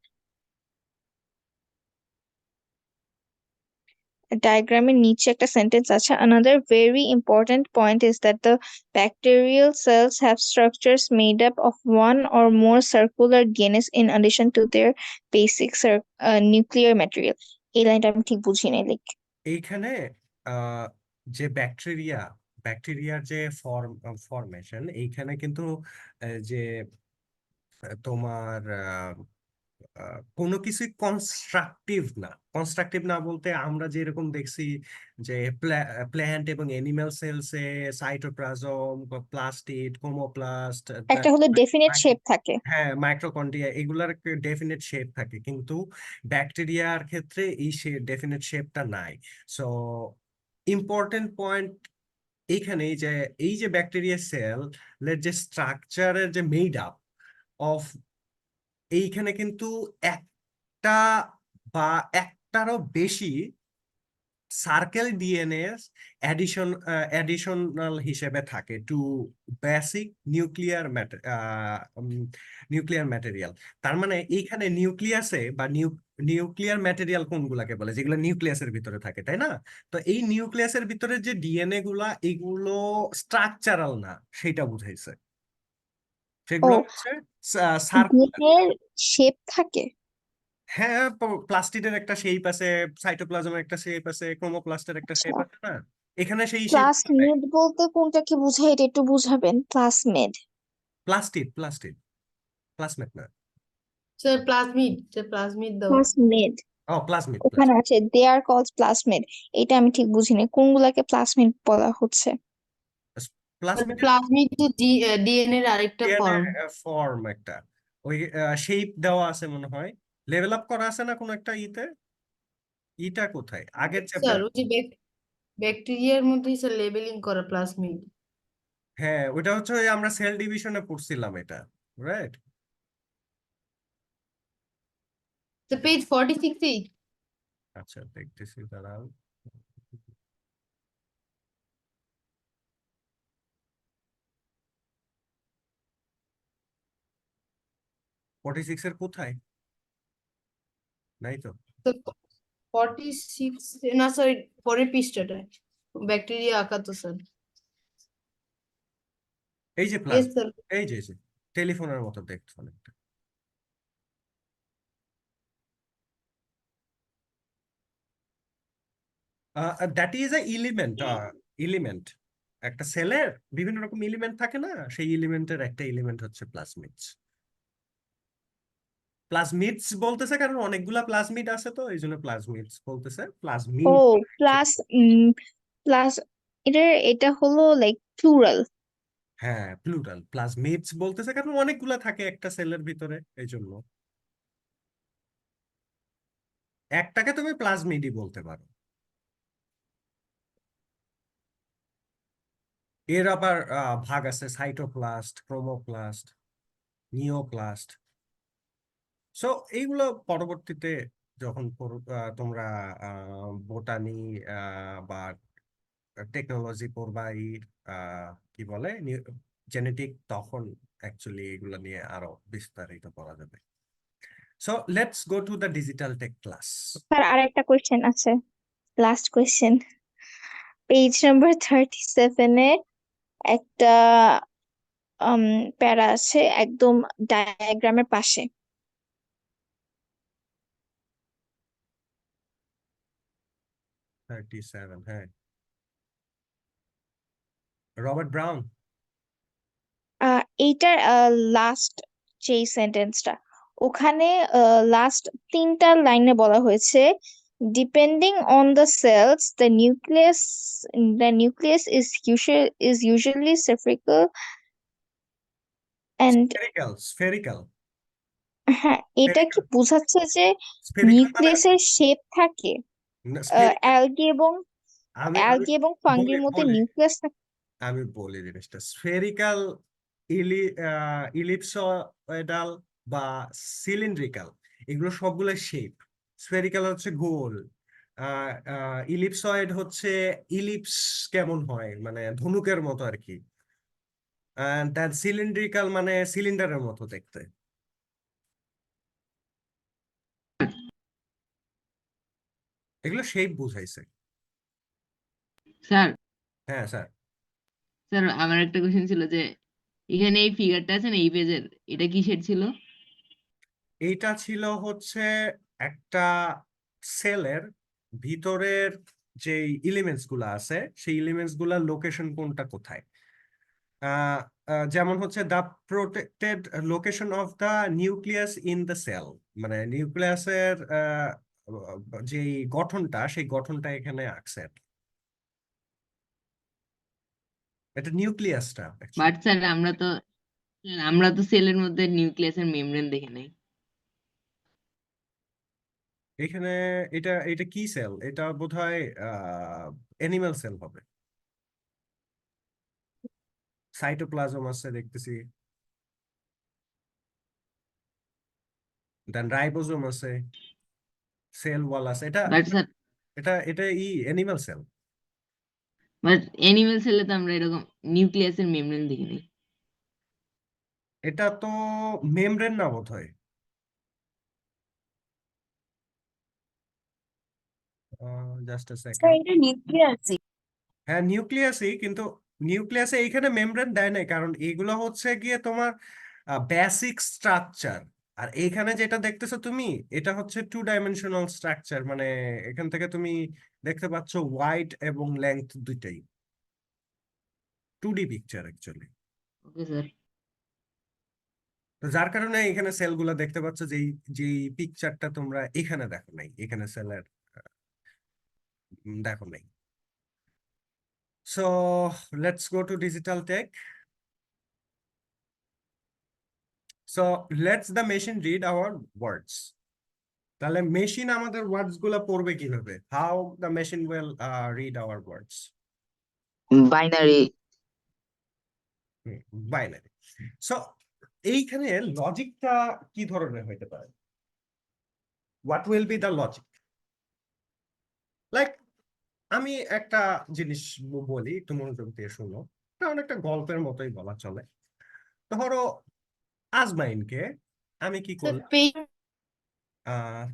ডায়াগ্রামের নিচে একটা সেন্টেন্স আছে, another very important point is that the bacterial cells have structures made up of one or more circular DNA in addition to their basic nuclear material. এই লাইনটা আমি ঠিক বুঝি নাই, লাইক এইখানে আহ, যে ব্যাকটেরিয়ার যে ফরমেশন এইখানে কিন্তু যে তোমার কোনো কিছুই কনস্ট্রাকটিভ না বলতে আমরা যেরকম দেখছি যে প্ল্যান্ট এবং এনিম্যাল সেলসে সাইটোপ্লাজম, প্লাস্টিড, ক্রোমোপ্লাস্ট, একটা হলো ডেফিনেট শেপ থাকে। হ্যাঁ, মাইক্রোকন্ড্রিয়া, এগুলার ডেফিনেট শেপ থাকে, কিন্তু ব্যাকটেরিয়ার ক্ষেত্রে এই ডেফিনেট শেপটা নাই। সো ইম্পর্টেন্ট পয়েন্ট এইখানে এই যে ব্যাকটেরিয়া সেল যে স্ট্রাকচারের যে মেড আপ অফ, এইখানে কিন্তু একটা বা একটারও বেশি সার্কেল ডিএনএ অ্যাডিশনাল হিসেবে থাকে টু বেসিক নিউক্লিয়ার ম্যাটেরিয়াল। তার মানে এইখানে নিউক্লিয়াসে বা নিউক্লিয়ার ম্যাটেরিয়াল কোনগুলাকে বলে, যেগুলো নিউক্লিয়াসের ভিতরে থাকে, তাই না? তো এই নিউক্লিয়াসের ভিতরে যে ডিএনএ গুলা, এগুলো স্ট্রাকচারাল না, সেটা বুঝাইছে। ও, সেগুলো হচ্ছে সার্কুলার। ডিএনএর শেপ থাকে। হ্যাঁ, প্লাস্টিডের একটা শেপ আছে, সাইটোপ্লাজমের একটা শেপ আছে, ক্রোমোপ্লাস্টের একটা আচ্ছা, শেপ আছে না, এখানে সেই শেপ। প্লাসমিড বলতে কোনটাকে বোঝায় এটা একটু বুঝাবেন, প্লাসমিড। প্লাস্টিড প্লাসমেট না। স্যার প্লাজমিড দাও। প্লাসমিড ও, প্লাজমিড ওখানে আছে, দে আর কলড প্লাসমিড। এটা আমি ঠিক বুঝিনি কোনগুলাকে প্লাসমিড বলা হচ্ছে। প্লাজমিড প্লাজমিড তো ডিএনএ এর আরেকটা ফর্ম। ফর্ম একটা, ওই শেপ দেওয়া আছে মনে হয়, লেভেল আপ করা আছে না কোনো একটা ইটা কোথায় আগের স্যার চ্যাপ্টার? ওই যে ব্যাকটেরিয়ার মধ্যেই স্যার লেবেলিং করা প্লাজমিড। হ্যাঁ, ওইটা হচ্ছে ওই আমরা সেল ডিভিশনে পড়ছিলাম এটা, রাইট? তো পেজ 46 এই। আচ্ছা, দেখতেছি দাঁড়াও। 46 এর কোথায়? নাই তো। তো 46 না স্যার, পরের পৃষ্ঠাটায় ব্যাকটেরিয়া আঁকা তো স্যার। এই যে ইয়েস প্লাজমিড, স্যার। এই যে টেলিফোনের মতো দেখতে অনেকটা। That is a element. একটা সেলের বিভিন্ন রকম এলিমেন্ট থাকে না, সেই এলিমেন্টের একটা এলিমেন্ট হচ্ছে প্লাজমিডস। প্লাজমিডস বলতেছে কারণ অনেকগুলা প্লাজমিড আছে, তো এই জন্য প্লাজমিডস বলতেছে, ও, প্লাজমিড। প্লাস প্লাস এটা হলো লাইক প্লুরাল। হ্যাঁ, প্লুরাল, প্লাজমিডস বলতেছে কারণ অনেকগুলা থাকে একটা সেলের ভিতরে, এই জন্য একটাকে তুমি প্লাজমিডই বলতে পারো। এর আবার ভাগ আছে সাইটোপ্লাস্ট, ক্রোমোপ্লাস্ট, নিওপ্লাস্ট। সো এইগুলো পরবর্তীতে যখন তোমরা বোটানি বা টেকনোলজি পড়বা, এই কি বলে জেনেটিক তখন অ্যাকচুয়ালি এগুলো নিয়ে আরো বিস্তারিত বলা যাবে। So let's go to the digital tech class. Sir আর একটা কোয়েশ্চেন আছে, লাস্ট কোয়েশ্চেন। পেজ নাম্বার 37 এ একটা প্যারা আছে একদম ডায়াগ্রামের পাশে। 37, হ্যাঁ, রবার্ট ব্রাউন। এইটার লাস্ট যে সেন্টেন্সটা, ওখানে লাস্ট 3টা লাইনে বলা হয়েছে depending on the cells the nucleus is usually spherical and spherical. হ্যাঁ, এটা কি বোঝাচ্ছে যে স্ফেরিক্যাল মানে নিউক্লিয়াসের শেপ থাকে? স্ফেরিক্যাল। অ্যালগি এবং আমি আমি ফাঙ্গির বলি মধ্যে বলি নিউক্লিয়াস থাকে। আমি বলি জিনিসটা, স্ফেরিক্যাল, ইলিপসয়েডাল বা সিলিন্ড্রিক্যাল, এগুলো সবগুলো শেপ। স্ফেরিক্যাল হচ্ছে গোল, ইলিপসয়েড হচ্ছে ইলিপস কেমন হয় মানে ধনুকের মতো আর কি, তার সিলিন্ড্রিক্যাল মানে সিলিন্ডারের মতো দেখতে। এগুলো শেপ বুঝাইছে। স্যার, হ্যাঁ স্যার। স্যার আমার একটা কোশ্চেন ছিল যে এখানে এই ফিগারটা আছে না এই পেজের, এটা কিসের ছিল? এইটা ছিল হচ্ছে একটা সেলের ভিতরের যে এলিমেন্টস গুলা আছে সেই এলিমেন্টস গুলার লোকেশন কোনটা কোথায়। যেমন হচ্ছে the protected location of the nucleus in the cell, মানে নিউক্লিয়াসের যে গঠনটা সেই গঠনটা এখানে আঁকছে। এটা নিউক্লিয়াসটা বাট স্যার আমরা তো সেলের মধ্যে নিউক্লিয়াসের মেমব্রেন দেখি নাই। এখানে এটা এটা কি সেল, এটা বোধহয় অ্যানিমাল সেল হবে। সাইটোপ্লাজম আছে দেখতেছি, দেন রাইবোজোম আছে, সেল ওয়াল আছে। এটা বাট স্যার, এটা এটা অ্যানিমাল সেল। অ্যানিমেল সেলে তো আমরা এরকম নিউক্লিয়াসের মেমব্রেন দেখি নাই। এটা তো মেমব্রেন না বোধহয়। জাস্ট আ স্যার সেকেন্ড। এটা নিউক্লিয়াসই। হ্যাঁ নিউক্লিয়াসই, কিন্তু নিউক্লিয়াসে এইখানে মেমব্রেন দেয় নাই, কারণ এগুলো হচ্ছে গিয়ে তোমার বেসিক স্ট্রাকচার। আর এইখানে যেটা দেখতেছো তুমি, এটা হচ্ছে 2 ডাইমেনশনাল স্ট্রাকচার, মানে এখান থেকে তুমি দেখতে পাচ্ছ ওয়াইড এবং লেংথ দুইটাই 2D picture actually. Okay sir. তো যার কারণে এখানে সেলগুলো দেখতে পাচ্ছ যেই যেই পিকচারটা তোমরা এখানে দেখো নাই, এখানে সেলের দেখো নাই। So let's go to digital tech. So let's the machine read our words. তাহলে মেশিন আমাদের ওয়ার্ডস গুলা পড়বে কিভাবে? How the machine will read our words? Binary. Binary. So এইখানে লজিকটা কি ধরনের হইতে পারে? What will be the logic? Like আমি একটা জিনিস বলি, একটু মনোযোগ দিয়ে শুনো, কারণ একটা গল্পের মতোই বলা চলে। ধরো আজমাইনকে আমি কি করলাম, আহ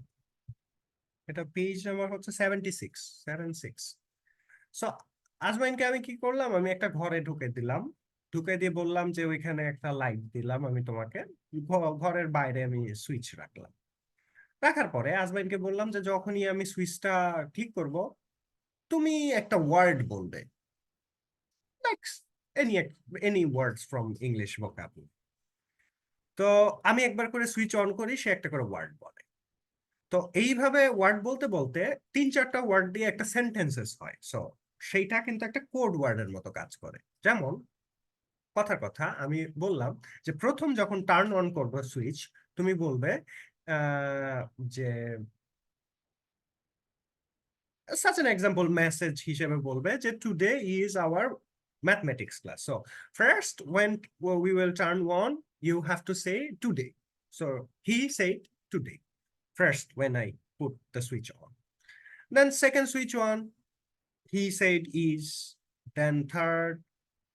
এটা পেজ নাম্বার হচ্ছে 76 সো আজমাইনকে আমি কি করলাম, আমি একটা ঘরে ঢুকে দিলাম, ঢুকে দিয়ে বললাম যে ওইখানে একটা লাইট দিলাম আমি তোমাকে, ঘরের বাইরে আমি সুইচ রাখলাম। রাখার পরে আজমাইনকে বললাম যে যখনই আমি সুইচটা ক্লিক করব তুমি একটা ওয়ার্ড বলবে, like any any words from English vocabulary. তো আমি একবার করে সুইচ অন করি, সে একটা করে ওয়ার্ড বলে। তো এইভাবে ওয়ার্ড বলতে বলতে 3-4টা ওয়ার্ড দিয়ে একটা সেন্টেন্সেস হয়। সো সেইটা কিন্তু একটা কোড ওয়ার্ডের মতো কাজ করে। যেমন কথার কথা আমি বললাম যে প্রথম যখন টার্ন অন করবে সুইচ, তুমি বলবে যে such an example মেসেজ হিসেবে বলবে যে today is our mathematics class. So first when we will turn on, you have to say today. So he said today first when I put the switch on. Then second switch on, he said is. Then third,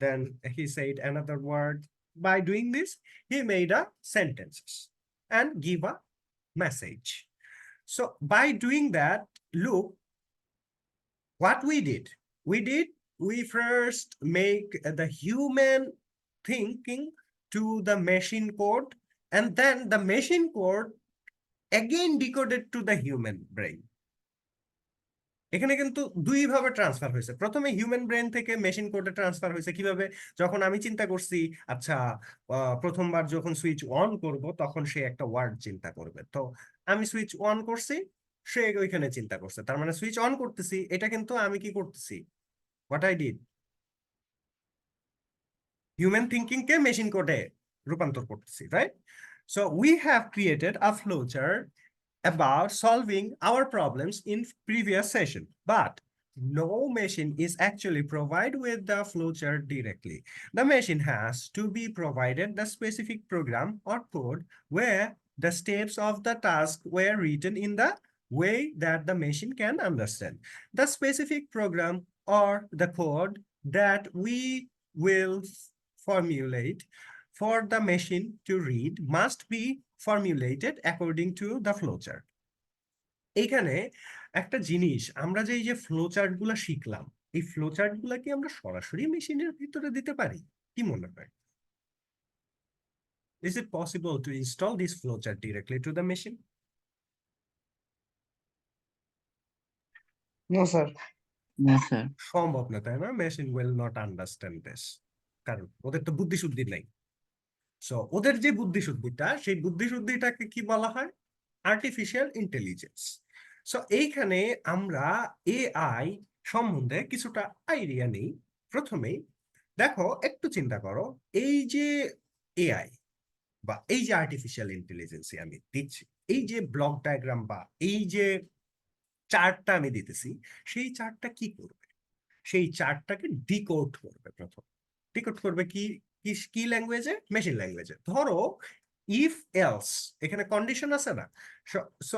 Then he said another word. By doing this, he made a sentences and give a message. So by doing that, look what we did. We first make the human thinking to the machine code, and then the machine code again decoded to the human brain. এখানে কিন্তু দুই ভাবে transfer হয়েছে। প্রথমে human brain থেকে machine কোডে transfer হয়েছে কিভাবে? যখন আমি চিন্তা করছি আচ্ছা প্রথমবার যখন সুইচ অন করব তখন সে একটা ওয়ার্ড চিন্তা করবে, তো আমি সুইচ অন করছি, সে ওইখানে চিন্তা করছে, তার মানে সুইচ অন করতেছি, এটা কিন্তু আমি কি করতেছি, what I did, human thinking K machine কোডে রূপান্তর করতেছি, right? So we have created a flowchart about solving our problems in previous session, but no machine is actually provided with the flowchart directly. The machine has to be provided the specific program or code where the steps of the task were written in the way that the machine can understand. The specific program or the code that we will formulate for the machine to read must be formulated according to the flowchart. এইখানে একটা জিনিস, আমরা যে এই যে flowchart গুলা শিখলাম, এই ফ্লোচার্ট গুলা কি আমরা সরাসরি মেশিনের ভিতরে দিতে পারি? কি মনে হয়? Is it possible to install this flowchart directly to the machine? No, sir. না স্যার। সম্ভব না, তাই না? Machine will not understand this, কারণ ওদের তো বুদ্ধি শুদ্ধি নাই। সো ওদের যে বুদ্ধি শুদ্ধিটা, সেই বুদ্ধি শুদ্ধিটাকে কি বলা হয়? Artificial intelligence. সো এইখানে আমরা এআই সম্বন্ধে কিছুটা আইডিয়া নেই। প্রথমেই দেখো, একটু চিন্তা করো, এই যে এআই বা এই যে আর্টিফিশিয়াল ইন্টেলিজেন্স আমি দিচ্ছি, এই যে ব্লক ডায়াগ্রাম বা এই যে চার্টটা আমি দিতেছি, সেই চার্টটা কি করবে? সেই চার্টটাকে ডিকোড করবে। প্রথম ডিকোড করবে কি কি ল্যাঙ্গুয়েজে? মেশিন ল্যাঙ্গুয়েজে। ধরো ইফ এলস, এখানে কন্ডিশন আছে না, সো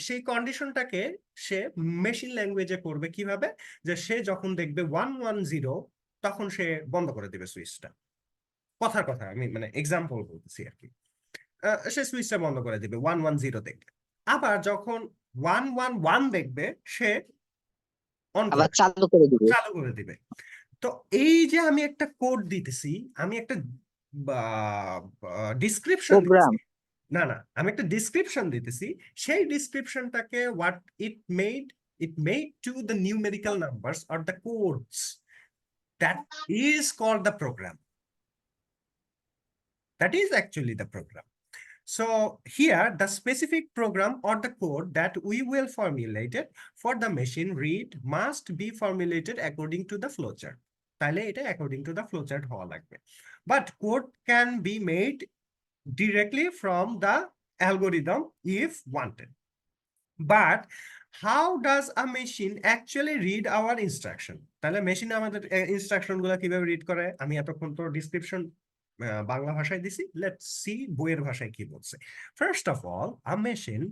সেই কন্ডিশনটাকে সে মেশিন ল্যাঙ্গুয়েজে করবে কিভাবে? যে সে যখন দেখবে 110 তখন সে বন্ধ করে দিবে সুইচটা। কথার কথা আমি মানে এক্সাম্পল বলতেছি আর কি। সে সুইচটা বন্ধ করে দিবে 110 দেখবে। আবার যখন 111 দেখবে সে অন আবার চালু করে দিবে। চালু করে দিবে। তো এই যে আমি একটা কোড দিতেছি, আমি একটা ডিসক্রিপশন প্রোগ্রাম না না আমি একটা ডিসক্রিপশন দিতেছি, সেই ডিসক্রিপশনটাকে what it made to the numerical numbers or the codes, that is called the program. That is actually the program. So here the specific program or the code that we will formulate it for the machine read must be formulated according to the flowchart. তাহলে এটা according to the flowchart হওয়া লাগবে। But code can be made directly from the algorithm if wanted. But how does a machine actually read our instruction? তাহলে machine আমাদের instruction গুলা কিভাবে read করে? আমি এতক্ষণ তো ডিসক্রিপশন বাংলা ভাষায় দিছি, লেটস সি বইয়ের ভাষায় কি বলছে। First of all, a machine,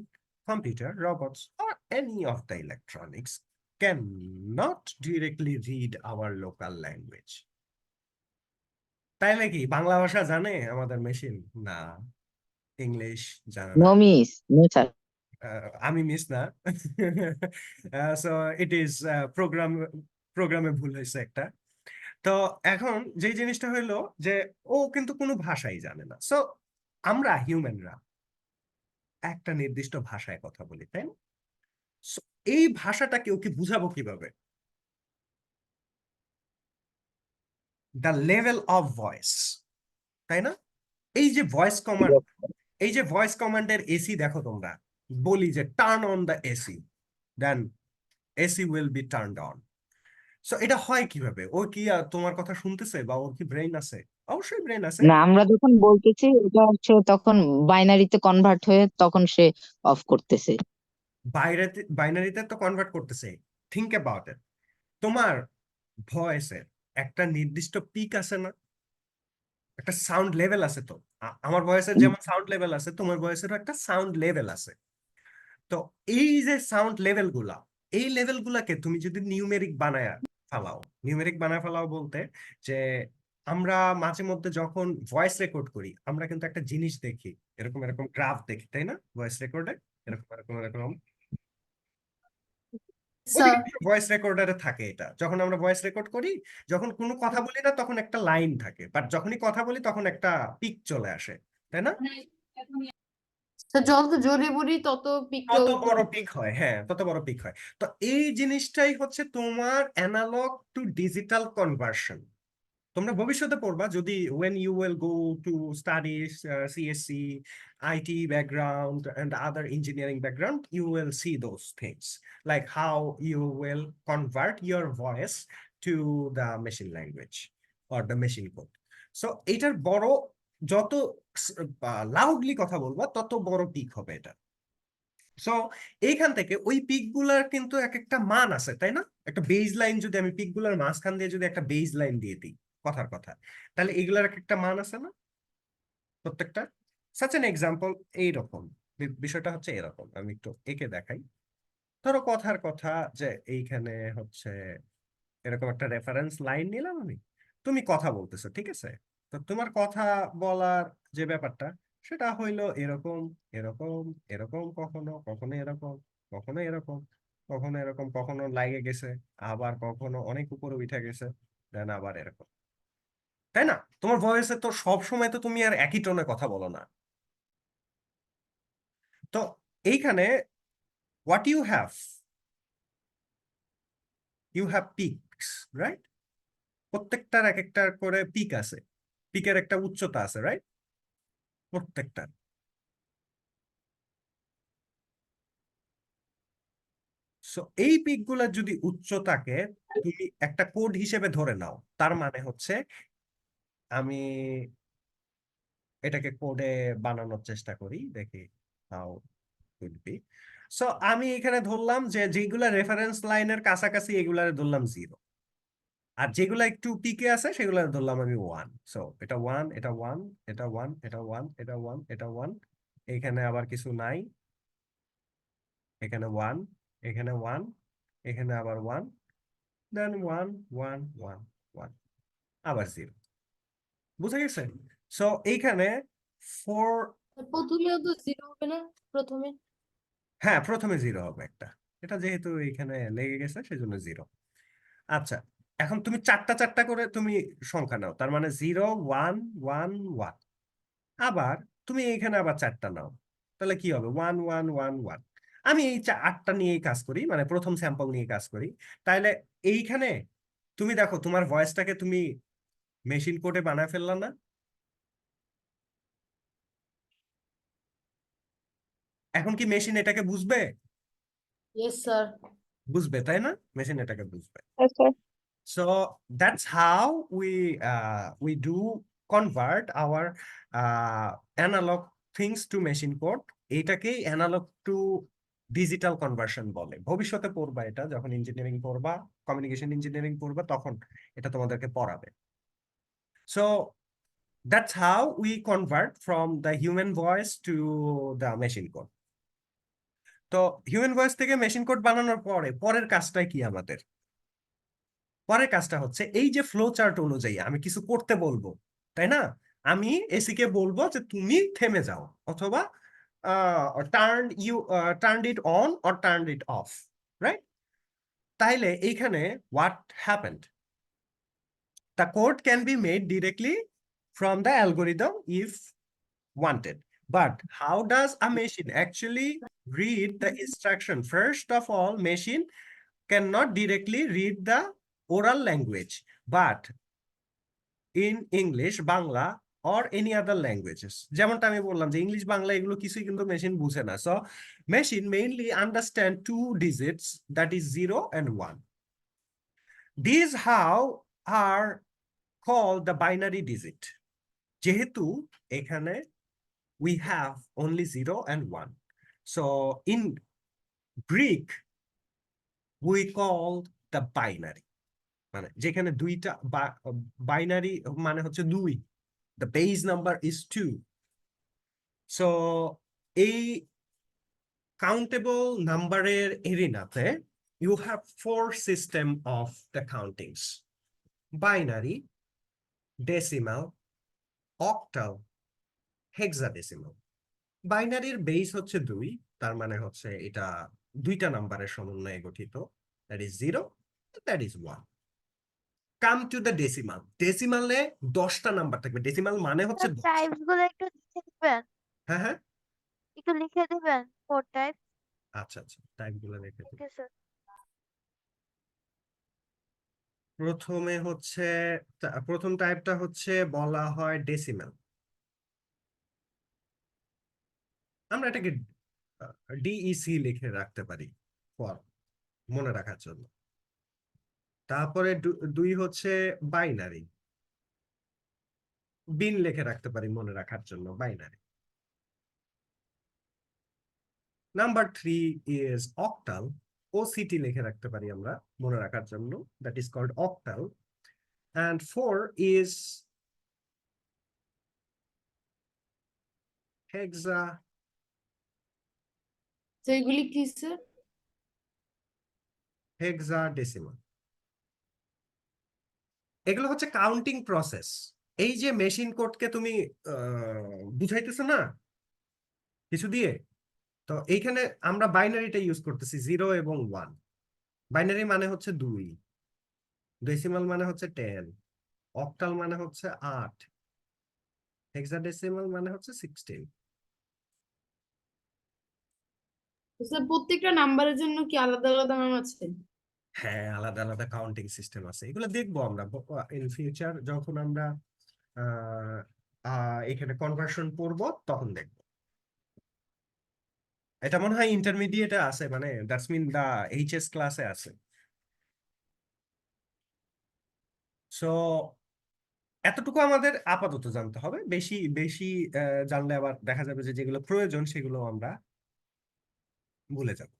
computer, robots or any of the electronics cannot directly read our local language. তাইলে কি বাংলা ভাষা জানে আমাদের মেশিন? না। ইংলিশ জানে নো না। Miss, no sir. আমি মিস না। সো ইট ইজ প্রোগ্রামে ভুল হয়েছে একটা। তো এখন যে জিনিসটা হইলো যে ও কিন্তু কোনো ভাষাই জানে না। সো আমরা হিউম্যানরা একটা নির্দিষ্ট ভাষায় কথা বলি, তাই না? So, এই ভাষাটাকে ওকে বুঝাবো কিভাবে? দ্য লেভেল অফ ভয়েস, তাই না? এই যে ভয়েস কমান্ড, এই যে ভয়েস কমান্ডের এসি দেখো তোমরা, বলি যে turn on the AC, then AC will be turned on. So এটা হয় কিভাবে? ও কি তোমার কথা শুনতেছে বা ওর কি ব্রেইন আছে? অবশ্যই ব্রেইন আছে। না, আমরা যখন বলতেছি এটা হচ্ছে তখন বাইনারিতে কনভার্ট হয়ে তখন সে অফ করতেছে। বাইনারিতে তো কনভার্ট করতেছে। থিংক অ্যাবাউট ইট, তোমার ভয়েসের একটা নির্দিষ্ট পিক আছে না, একটা সাউন্ড লেভেল আছে। তো আমার ভয়েসের যেমন সাউন্ড লেভেল আছে, তোমার ভয়েসেরও একটা সাউন্ড লেভেল আছে। তো এই যে সাউন্ড লেভেল গুলা, এই লেভেল গুলাকে তুমি যদি নিউমেরিক বানায় ফেলাও, নিউমেরিক বানায় ফেলাও বলতে যে আমরা মাঝে মধ্যে যখন ভয়েস রেকর্ড করি আমরা কিন্তু একটা জিনিস দেখি, এরকম এরকম গ্রাফ দেখি, তাই না? ভয়েস রেকর্ডে এরকম এরকম এরকম স্যার ভয়েস রেকর্ডারে থাকে এটা। যখন আমরা ভয়েস রেকর্ড করি, যখন কোনো কথা বলি না তখন একটা লাইন থাকে, বাট যখনই কথা বলি তখন একটা পিক চলে আসে, তাই না? স্যার যত জোরে বলি তত পিকটা তত উপরে। বড় পিক হয়, হ্যাঁ তত বড় পিক হয়। তো এই জিনিসটাই হচ্ছে তোমার অ্যানালগ টু ডিজিটাল কনভার্সন। তোমরা ভবিষ্যতে পড়বা যদি when you will go to study CSC, IT background and other engineering background, you will see those things like how you will convert your voice to the machine language or the machine code. So এটার বড়, যত loudly কথা বলবা তত বড় pick হবে এটা। So এইখান থেকে ওই পিক গুলার কিন্তু এক একটা মান আছে, তাই না? একটা বেজ লাইন যদি আমি পিক গুলার মাঝখান দিয়ে যদি একটা বেজ লাইন দিয়ে দিই কথার কথা, তাহলে এগুলার এক একটা মান আছে না প্রত্যেকটা? সাচ এন এক্সাম্পল এইরকম, বিষয়টা হচ্ছে এরকম, আমি একটু এঁকে দেখাই। ধরো কথার কথা যে এইখানে হচ্ছে এরকম একটা রেফারেন্স লাইন নিলাম আমি, তুমি কথা বলতেছো, ঠিক আছে? তো তোমার কথা বলার যে ব্যাপারটা সেটা হইলো এরকম এরকম এরকম, কখনো কখনো এরকম, কখনো এরকম, কখনো এরকম, কখনো লাগে গেছে, আবার কখনো অনেক উপরে উঠে গেছে, দেন আবার এরকম, তাই না? তোমার ভয়েসে তো সব সময় তো তুমি আর একই টোনে কথা বলো না। তো এইখানে what you have picks, right? প্রত্যেকটার এক একটা করে পিক আছে, পিকের একটা উচ্চতা আছে, রাইট? প্রত্যেকটার। সো এই পিক গুলা যদি উচ্চতাকে তুমি একটা কোড হিসেবে ধরে নাও, তার মানে হচ্ছে আমি এটাকে কোডে বানানোর চেষ্টা করি, দেখি হাউ কুড বি। সো আমি এখানে ধরলাম যে যেগুলা রেফারেন্স লাইনের কাছাকাছি এগুলা ধরলাম 0, আর যেগুলা একটু পিকে আছে সেগুলা ধরলাম আমি 1। সো এটা 1, এটা 1, এটা 1, এটা 1, এটা 1, এটা 1, এখানে আবার কিছু নাই, এখানে 1, এখানে 1, এখানে আবার 1, দেন 1 1 1 1, আবার 0। বুঝা গেছে? সো এইখানে 4, প্রথমেও তো জিরো হবে না প্রথমে? হ্যাঁ প্রথমে 0 হবে একটা, এটা যেহেতু এইখানে লেগে গেছে সেজন্য 0। আচ্ছা, এখন তুমি চারটা চারটা করে তুমি সংখ্যা নাও, তার মানে 0 1 1 1, আবার তুমি এইখানে আবার চারটা নাও, তাহলে কি হবে 1 1 1 1। আমি এই আটটা নিয়েই কাজ করি, মানে প্রথম স্যাম্পল নিয়ে কাজ করি। তাহলে এইখানে তুমি দেখো তোমার ভয়েসটাকে তুমি মেশিন কোডে বানায় ফেললা না? এখন কি মেশিন এটাকে বুঝবে? Yes sir. বুঝবে, তাই না? মেশিন এটাকে বুঝবে। Yes, sir. So that's how we do convert our analog things to machine code. এটাকেই analog to digital conversion বলে। ভবিষ্যতে পড়বা এটা, যখন ইঞ্জিনিয়ারিং পড়বা, কমিউনিকেশন ইঞ্জিনিয়ারিং পড়বা, তখন এটা তোমাদেরকে পড়াবে। So that's how we convert from the human voice to the machine code. তো হিউম্যান ভয়েস থেকে মেশিন কোড বানানোর পরে পরের কাজটা কি আমাদের? পরের কাজটা হচ্ছে এই যে ফ্লো চার্ট অনুযায়ী আমি কিছু করতে বলবো, তাই না? আমি এসি কে বলবো যে তুমি থেমে যাও, অথবা turn it on or turn it off, right? তাইলে এইখানে what happened, the code can be made directly from the algorithm if wanted. But how does a machine actually read the instruction? First of all, machine cannot directly read the oral language, but in English, Bangla or any other languages. যেমনটা আমি বললাম যে English Bangla এগুলো কিছুই কিন্তু machine বুঝে না। So machine mainly understand 2 digits, that is 0 and 1. These how are called the binary digit. যেহেতু এখানে we have only 0 and 1. So in Greek we call the binary, মানে যেখানে দুইটা বাইনারি মানে হচ্ছে 2, the base number is 2. So এই countable নাম্বারের এরিনাতে you have 4 system of the countings: binary, decimal, octal, hexadecimal. বাইনারির বেস হচ্ছে 2, তার মানে হচ্ছে এটা দুইটা নাম্বারের সমন্বয়ে গঠিত, that is 0, that is 1। Come to the decimal. ডেসিমালে 10টা নাম্বার থাকবে। ডেসিমাল মানে হচ্ছে 10। টাইপস গুলো একটু লিখে দিবেন, হ্যাঁ হ্যাঁ, একটু লিখে দিবেন 4 টাইপ। আচ্ছা আচ্ছা, টাইপ গুলো রেখে দিই। Okay sir. প্রথমে হচ্ছে প্রথম টাইপটা হচ্ছে বলা হয় ডেসিমাল। আমরা এটাকে ডিইসি লিখে রাখতে পারি ফর মনে রাখার জন্য। তারপরে 2 হচ্ছে বাইনারি, বিন লিখে রাখতে পারি মনে রাখার জন্য, binary. Number 3 is octal, OCT লিখে রাখতে পারি আমরা মনে রাখার জন্য, that is called octal. and 4 is hexa তো এগুলি কি স্যার? hexadecimal। এগুলো হচ্ছে কাউন্টিং প্রসেস। এই যে মেশিন কোডকে তুমি বুঝাইতেছো না কিছু দিয়ে, তো এইখানে আমরা বাইনারিটা ইউজ করতেছি 0 এবং 1। বাইনারি মানে হচ্ছে 2, ডেসিমাল মানে হচ্ছে 10, অক্টাল মানে হচ্ছে 8, হেক্সাডেসিমাল মানে হচ্ছে 16। স্যার প্রত্যেকটা নাম্বারের জন্য কি আলাদা আলাদা নাম আছে? হ্যাঁ, আলাদা আলাদা কাউন্টিং সিস্টেম আছে। এগুলো দেখবো আমরা ইন ফিউচার, যখন আমরা এখানে কনভার্সন পড়ব তখন দেখবো। এটা মনে হয় ইন্টারমিডিয়েটে আছে, মানে দ্যাটস মিন দা এইচএস ক্লাসে আছে। সো এতটুকু আমাদের আপাতত জানতে হবে। বেশি বেশি জানলে আবার দেখা যাবে যে যেগুলো প্রয়োজন সেগুলো আমরা ভুলে যাব।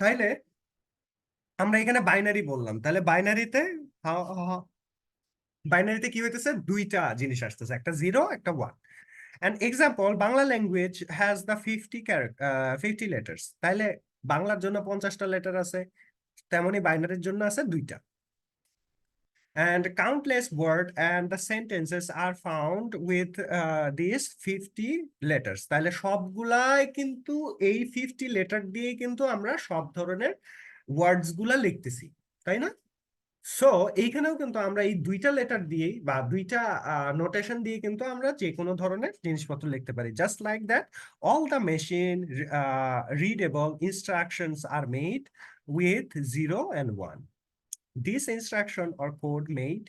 তাইলে আমরা এখানে বাইনারি বললাম, তাহলে বাইনারিতে কি হইতেছে, দুইটা জিনিস আসতেছে, একটা 0 একটা 1। An example, Bangla language has the 50 letters. তাইলে বাংলার জন্য 50টা লেটার আছে, তেমনি বাইনারির জন্য আছে 2টা। And countless word and the sentences are found with these 50 letters. তাহলে সবগুলাই কিন্তু এই 50 লেটার দিয়ে কিন্তু আমরা সব ধরনের ওয়ার্ডস গুলা লিখতেছি, তাই না? সো এইখানেও কিন্তু আমরা এই 2টা লেটার দিয়েই বা 2টা নোটেশন দিয়ে কিন্তু আমরা যে কোনো ধরনের জিনিসপত্র লিখতে পারি। Just like that, all the machine readable instructions are made with 0 and 1. This instruction or code made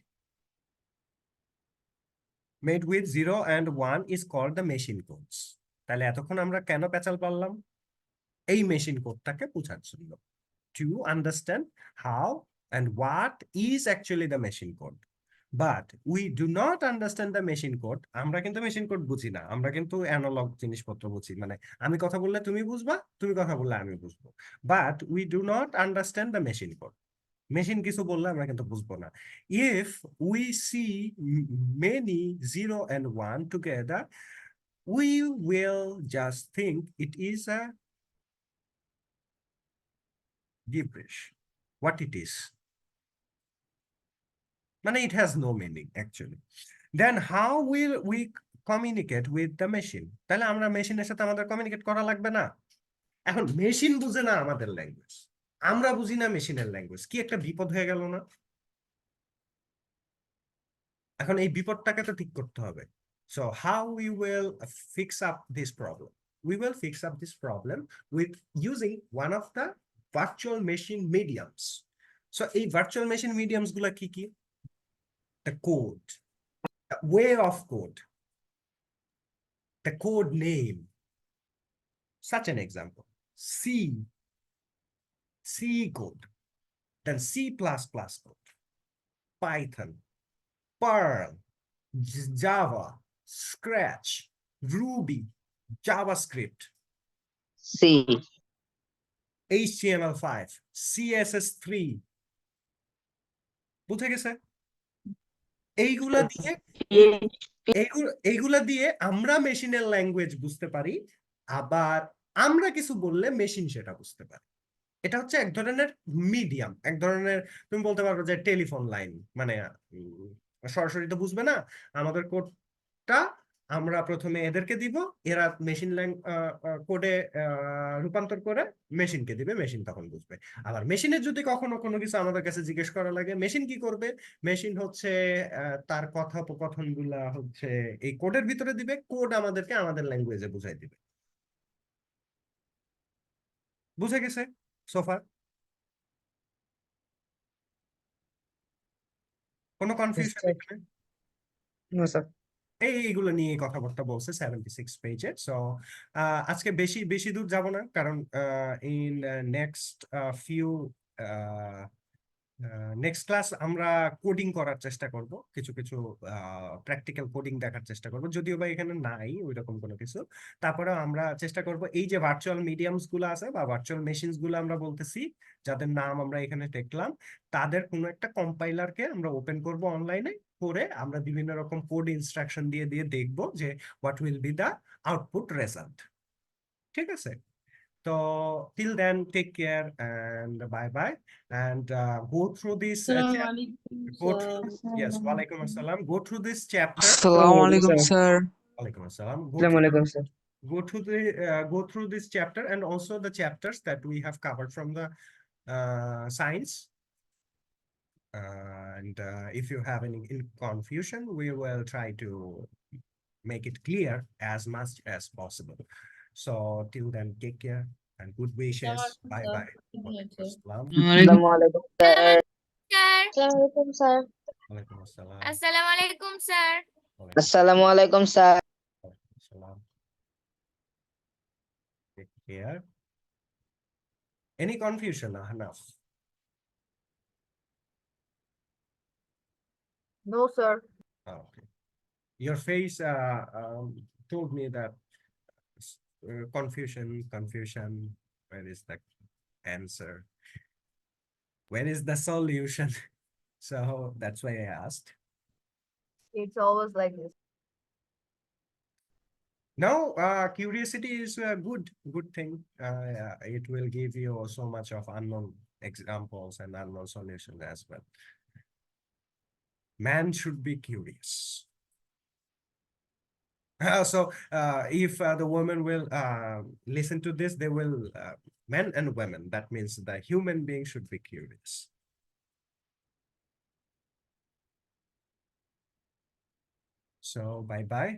with 0 and 1 is called the machine codes. তাহলে এতক্ষণ আমরা কেন পেঁচাল পারলাম? এই মেশিন কোডটাকে বোঝার জন্য, to understand how and what is actually the machine code. But we do not understand the machine code. আমরা কিন্তু মেশিন কোড বুঝি না, আমরা কিন্তু অ্যানালগ জিনিসপত্র বুঝি, মানে আমি কথা বললে তুমি বুঝবা, তুমি কথা বললে আমি বুঝবো। But we do not understand the machine code. Machine কিছু বললে আমরা কিন্তু বুঝবো না। If we see many 0 and 1 together, we will just think it is a gibberish. What it is, মানে it has no meaning actually. Then how will we communicate with the machine? তাহলে আমরা মেশিনের সাথে আমাদের কমিউনিকেট করা লাগবে না। এখন মেশিন বুঝে না আমাদের ল্যাঙ্গুয়েজ, আমরা বুঝি না মেশিনের ল্যাঙ্গুয়েজ, কি একটা বিপদ হয়ে গেল না? এখন এই বিপদটাকে তো ঠিক করতে হবে। So how we will fix up this problem? We will fix up this problem with using one of the virtual machine mediums. So এই virtual machine mediums গুলা কি কি? The code, the way of code, the code name. Such an example, C code, then C++ code, Python, Perl, Java, Scratch, Ruby, JavaScript, C, HTML5, CSS3. বুঝে গেছে? এইগুলা দিয়ে এইগুলা দিয়ে আমরা মেশিনের ল্যাঙ্গুয়েজ বুঝতে পারি, আবার আমরা কিছু বললে মেশিন সেটা বুঝতে পারে। এটা হচ্ছে এক ধরনের মিডিয়াম, এক ধরনের তুমি বলতে পারো যে টেলিফোন লাইন, মানে সরাসরি তো বুঝবে না আমাদের কোডটা, আমরা প্রথমে এদেরকে দিব, এরা মেশিন লাইন কোডে রূপান্তর করে মেশিনকে দিবে, মেশিন তখন বুঝবে। আবার মেশিনের যদি কখনো কোনো কিছু আমাদের কাছে জিজ্ঞেস করা লাগে, মেশিন কি করবে, মেশিন হচ্ছে তার কথোপকথন গুলা হচ্ছে এই কোডের ভিতরে দিবে, কোড আমাদেরকে আমাদের ল্যাঙ্গুয়েজে বুঝাই দিবে। বুঝে গেছে সোফা? কোনো কনফিউশন এখানে? এইগুলো নিয়ে কথাবার্তা বলছে 76 পেজে। সো আজকে বেশি বেশি দূর যাব না, কারণ in next few next class আমরা কোডিং করার চেষ্টা করব, কিছু কিছু প্র্যাকটিক্যাল কোডিং দেখার চেষ্টা করব, যদিও বা এখানে নাই ওই রকম কোনো কিছু। তারপরে আমরা চেষ্টা করব এই যে ভার্চুয়াল মিডিয়ামস গুলো আছে বা ভার্চুয়াল মেশিনস গুলো আমরা বলতেছি, যাদের নাম আমরা এখানে দেখলাম, তাদের কোনো একটা কম্পাইলারকে আমরা ওপেন করব অনলাইনে, করে আমরা বিভিন্ন রকম কোড ইনস্ট্রাকশন দিয়ে দিয়ে দেখব যে what will be the output result. ঠিক আছে? So till then, take care and bye bye. And go through this go through this, yes, walaikum assalam. Go through this chapter. আসসালামু আলাইকুম sir. Walaikum assalam. sir. Go through this chapter and also the chapters that we have covered from the science. And if you have any confusion, we will try to make it clear as much as possible. So till then, take care and good wishes. Bye bye. Walaikum assalam. Assalamualaikum, sir. Assalamualaikum, sir. Walaikum assalam. Assalamualaikum, sir. Walaikum Assalamualaikum, sir. assalam. Take care. Any confusion, Ahnaf? No, sir. Okay. Your face told me that confusion. Where is the answer? Where is the solution? So that's why I asked. It's always like this. No, curiosity is a good thing. It will give you so much of unknown examples and unknown solutions as well. Man should be curious. So if the women will listen to this, they will, men and women, that means the human being should be curious. So bye bye.